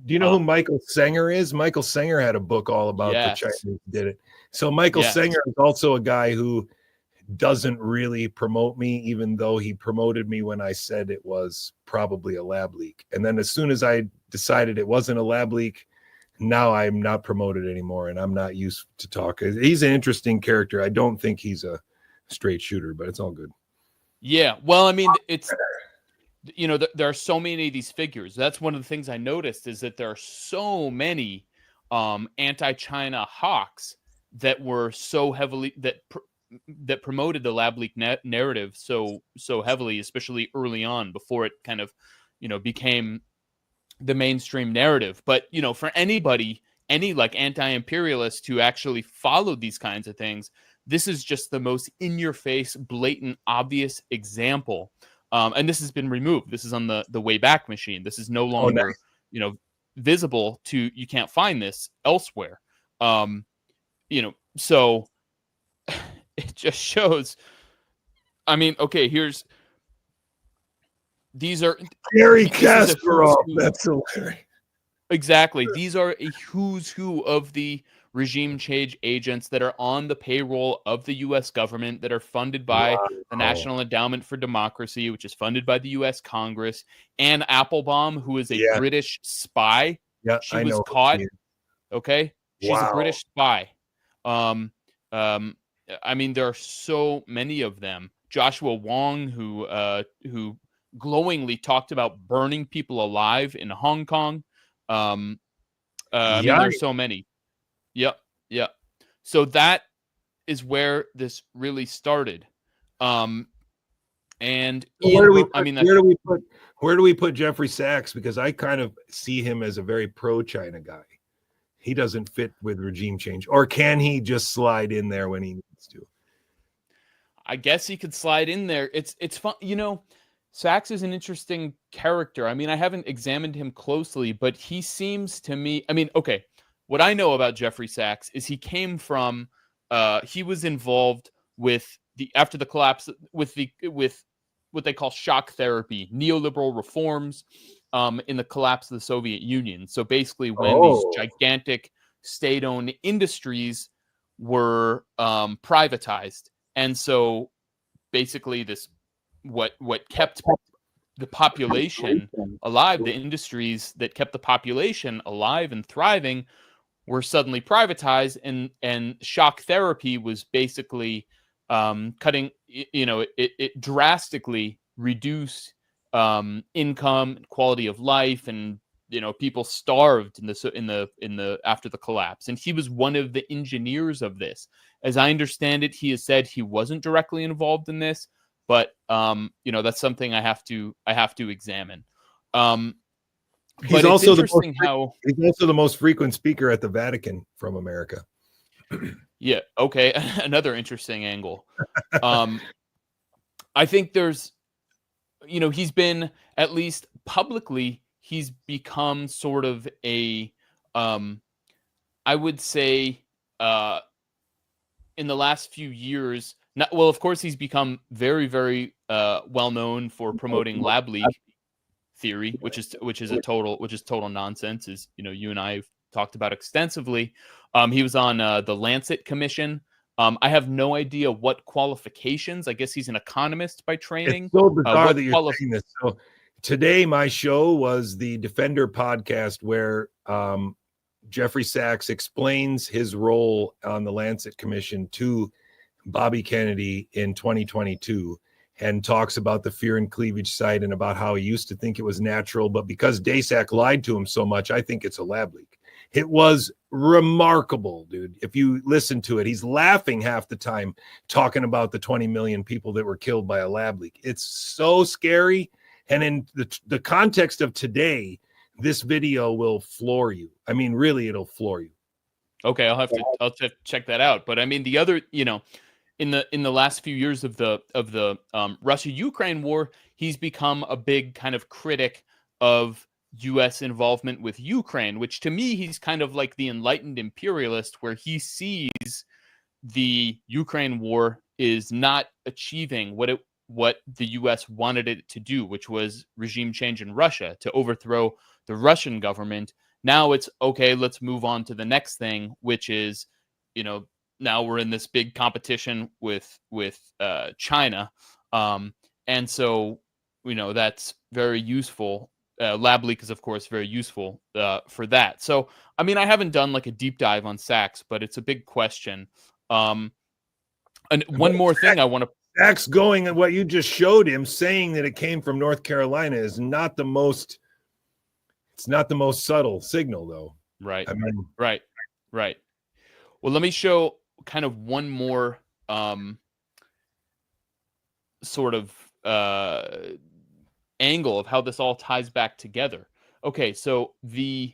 do you know who Michael Sanger is? Michael Sanger had a book all about the
Yes.
Chinese did it. So Michael
Yes.
Sanger is also a guy who doesn't really promote me, even though he promoted me when I said it was probably a lab leak. And then as soon as I decided it wasn't a lab leak, now I'm not promoted anymore, and I'm not used to talk. He's an interesting character. I don't think he's a straight shooter, but it's all good.
Yeah, well, I mean, it's there are so many of these figures. That's one of the things I noticed, is that there are so many anti-China hawks that were so heavily that promoted the lab leak narrative so heavily, especially early on, before it kind of became the mainstream narrative. But for anybody, any like anti-imperialist who actually followed these kinds of things, this is just the most in-your-face, blatant, obvious example. And this has been removed. This is on the Wayback Machine. This is no longer visible to, you can't find this elsewhere. So it just shows. I mean, okay, these are
Gary Kasparov. That's hilarious.
Exactly. These are a who's who of the regime change agents that are on the payroll of the U.S. government, that are funded by the National Endowment for Democracy, which is funded by the U.S. Congress. Anne Applebaum, who is a British spy.
Yeah,
she was caught. Okay, she's a British spy. I mean, there are so many of them. Joshua Wong, who glowingly talked about burning people alive in Hong Kong. I mean, there's so many. Yep. So that is where this really started. And
where do we put Jeffrey Sachs? Because I kind of see him as a very pro-China guy. He doesn't fit with regime change, or can he just slide in there when he needs to?
I guess he could slide in there. It's fun. Sachs is an interesting character. I mean, I haven't examined him closely, but he seems to me, I mean, okay, what I know about Jeffrey Sachs is he came from, he was involved with after the collapse, with what they call shock therapy, neoliberal reforms in the collapse of the Soviet Union. So basically when these gigantic state-owned industries were privatized. And so basically what kept the population alive, the industries that kept the population alive and thriving, were suddenly privatized, and shock therapy was basically cutting, it drastically reduced income and quality of life, and people starved in the after the collapse. And he was one of the engineers of this. As I understand it, he has said he wasn't directly involved in this, but that's something I have to examine.
He's also the most frequent speaker at the Vatican from America.
Yeah. Okay. Another interesting angle. I think there's, he's been, at least publicly, he's become sort of a, I would say, in the last few years, of course, he's become very, very well known for promoting lab leak theory, which is total nonsense, as you and I have talked about extensively. He was on the Lancet Commission. I have no idea what qualifications. I guess he's an economist by training.
It's so bizarre that you're saying this. So today, my show was the Defender podcast, where Jeffrey Sachs explains his role on the Lancet Commission to Bobby Kennedy in 2022, and talks about the fear and cleavage site, and about how he used to think it was natural, but because Daszak lied to him so much, I think it's a lab leak. It was remarkable, dude. If you listen to it, he's laughing half the time talking about the 20 million people that were killed by a lab leak. It's so scary. And in the context of today, this video will floor you. I mean, really, it'll floor you.
Okay, I'll have to check that out. But I mean, the other, in the last few years of the Russia-Ukraine war, he's become a big kind of critic of U.S. involvement with Ukraine, which to me, he's kind of like the enlightened imperialist, where he sees the Ukraine war is not achieving what the U.S. wanted it to do, which was regime change in Russia, to overthrow the Russian government. Now it's okay, let's move on to the next thing, which is, now we're in this big competition with China. And so, that's very useful. Lab leak is, of course, very useful for that. So, I mean, I haven't done like a deep dive on Sachs, but it's a big question. And one more thing I want to...
Sachs going and what you just showed him, saying that it came from North Carolina is not the most... It's not the most subtle signal, though.
Right.
I mean,
right. Well, let me show kind of one more sort of angle of how this all ties back together. Okay, so the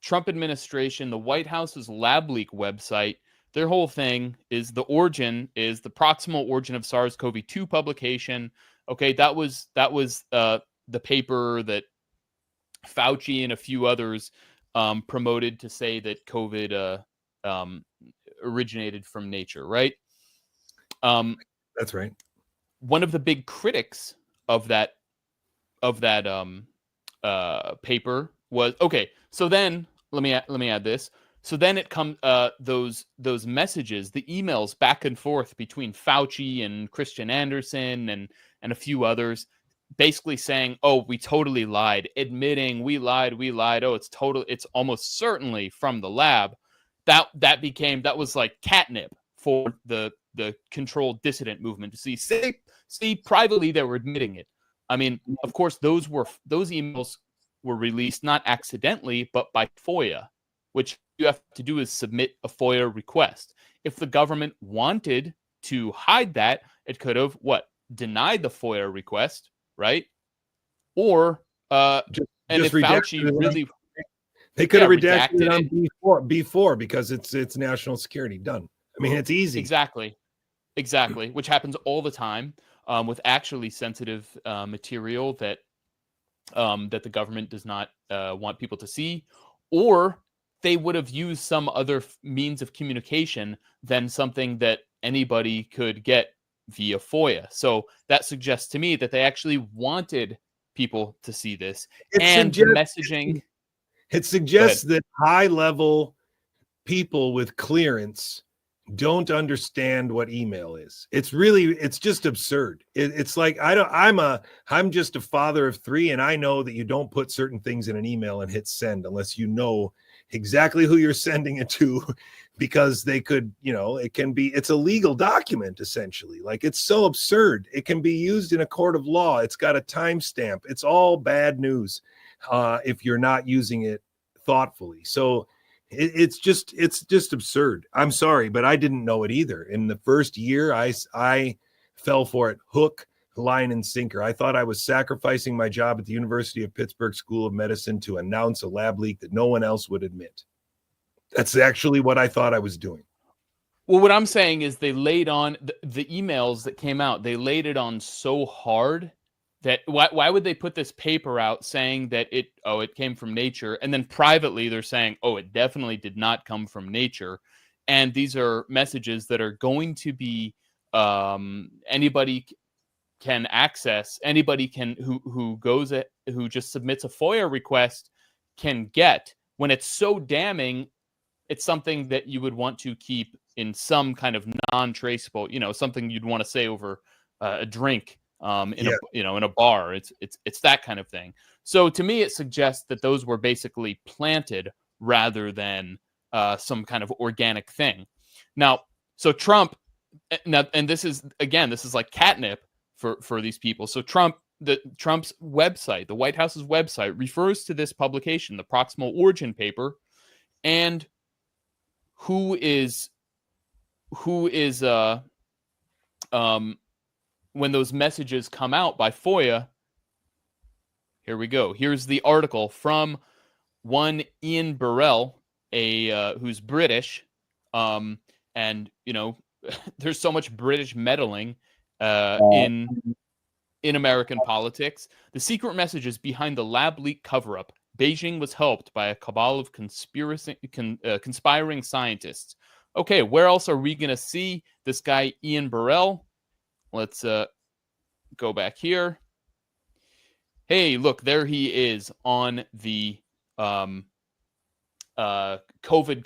Trump administration, the White House's Lab Leak website, their whole thing is the proximal origin of SARS-CoV-2 publication. Okay, that was the paper that Fauci and a few others promoted to say that COVID originated from nature, right?
That's right.
One of the big critics of that paper was, okay, so then let me add this. So then it comes those messages, the emails back and forth between Fauci and Christian Anderson and a few others, basically saying, "Oh, we totally lied," admitting we lied. Oh, it's almost certainly from the lab. That was like catnip for the controlled dissident movement to see privately they were admitting it. I mean, of course, those emails were released not accidentally, but by FOIA, which you have to do is submit a FOIA request. If the government wanted to hide that, it could have denied the FOIA request, right? Or if Fauci really,
they could have redacted it on before because it's national security. Done. I mean, it's easy.
Exactly, which happens all the time with actually sensitive material that the government does not want people to see, or they would have used some other means of communication than something that anybody could get via FOIA. So that suggests to me that they actually wanted people to see this. The messaging.
It suggests that high-level people with clearance don't understand what email is. It's just absurd. It's like I'm just a father of 3, and I know that you don't put certain things in an email and hit send unless you know exactly who you're sending it to, because they could, it's a legal document essentially. Like, it's so absurd. It can be used in a court of law. It's got a timestamp. It's all bad news if you're not using it thoughtfully. So it's just absurd. I'm sorry, but I didn't know it either. In the first year, I fell for it hook, line, and sinker. I thought I was sacrificing my job at the University of Pittsburgh School of Medicine to announce a lab leak that no one else would admit. That's actually what I thought I was doing.
Well, what I'm saying is they laid on the emails that came out. They laid it on so hard that why would they put this paper out saying that it came from nature, and then privately they're saying, oh, it definitely did not come from nature. And these are messages that are going to be anybody can access, anybody can who just submits a FOIA request can get. When it's so damning, it's something that you would want to keep in some kind of non-traceable, something you'd want to say over a drink in a bar. It's that kind of thing. So to me, it suggests that those were basically planted rather than some kind of organic thing. Now, so Trump, and this is like catnip for these people. So Trump's website, the White House's website, refers to this publication, the Proximal Origin paper, and who is when those messages come out by FOIA. Here we go. Here's the article from one Ian Burrell, who's British, and there's so much British meddling in in American politics. The secret messages behind the lab leak cover-up. Beijing was helped by a cabal of conspiring scientists. Okay, where else are we going to see this guy, Ian Burrell? Let's go back here. Hey, look, there he is on the COVID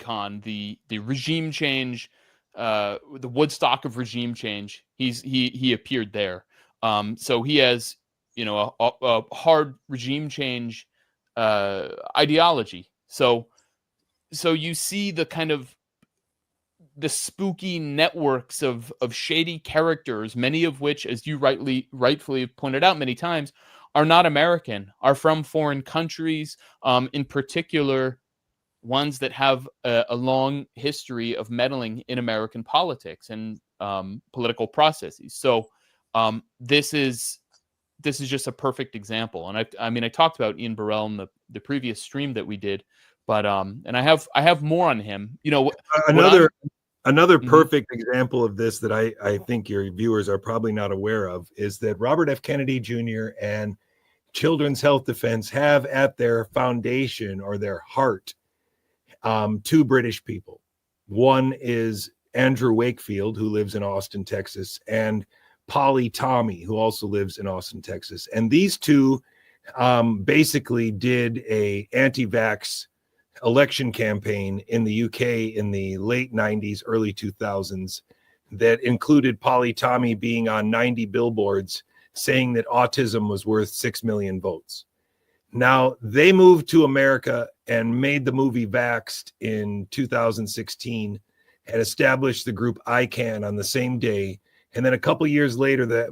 con, the regime change, the Woodstock of regime change. He appeared there. So he has, a hard regime change ideology. So you see the kind of the spooky networks of shady characters, many of which, as you rightfully pointed out many times, are not American, are from foreign countries, in particular ones that have a long history of meddling in American politics and political processes. So this is just a perfect example. And I talked about Ian Burrell in the previous stream that we did, but and I have more on him.
Another perfect example of this that I think your viewers are probably not aware of is that Robert F. Kennedy Jr. and Children's Health Defense have at their foundation or their heart two British people. One is Andrew Wakefield, who lives in Austin, Texas, and Polly Tommy, who also lives in Austin, Texas. And these two basically did a anti-vax election campaign in the UK in the late 90s, early 2000s that included Polly Tommy being on 90 billboards saying that autism was worth 6 million votes. Now, they moved to America and made the movie Vaxxed in 2016 and established the group ICANN on the same day. And then a couple years later, the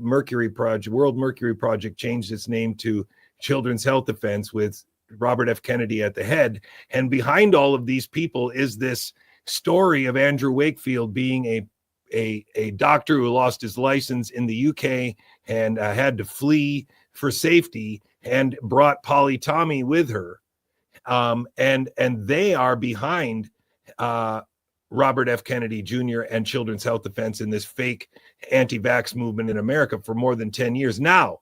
World Mercury Project changed its name to Children's Health Defense with Robert F. Kennedy at the head. And behind all of these people is this story of Andrew Wakefield being a doctor who lost his license in the UK and had to flee for safety and brought Polly Tommy with her. And they are behind Robert F. Kennedy Jr. and Children's Health Defense in this fake anti-vax movement in America for more than 10 years. Now,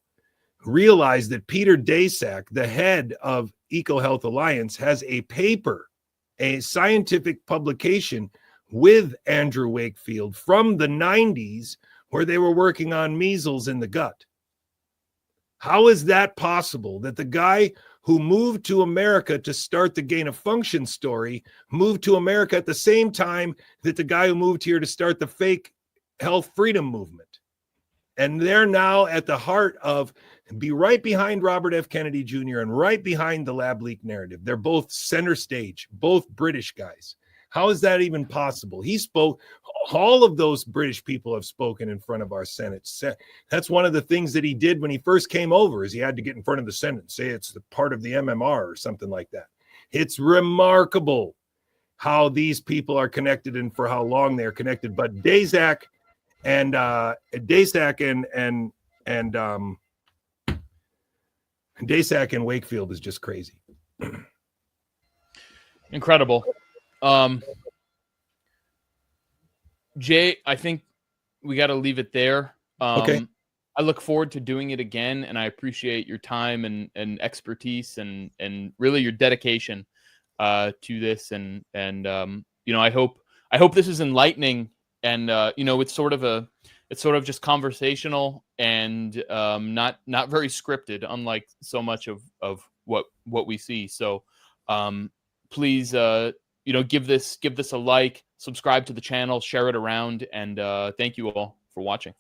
realize that Peter Daszak, the head of EcoHealth Alliance, has a paper, a scientific publication with Andrew Wakefield from the 90s where they were working on measles in the gut. How is that possible that the guy who moved to America to start the gain of function story moved to America at the same time that the guy who moved here to start the fake health freedom movement? And they're now at the heart of, be right behind Robert F. Kennedy Jr. and right behind the lab leak narrative. They're both center stage, both British guys. How is that even possible? He spoke, all of those British people have spoken in front of our Senate. That's one of the things that he did when he first came over, is he had to get in front of the Senate and say it's the part of the MMR or something like that. It's remarkable how these people are connected and for how long they're connected. But Daszak and Wakefield is just crazy.
Incredible. Jay, I think we got to leave it there.
Okay.
I look forward to doing it again, and I appreciate your time and expertise and really your dedication to this. And I hope this is enlightening. And it's sort of just conversational and not very scripted, unlike so much of what we see. So please give this a like, subscribe to the channel, share it around, and thank you all for watching.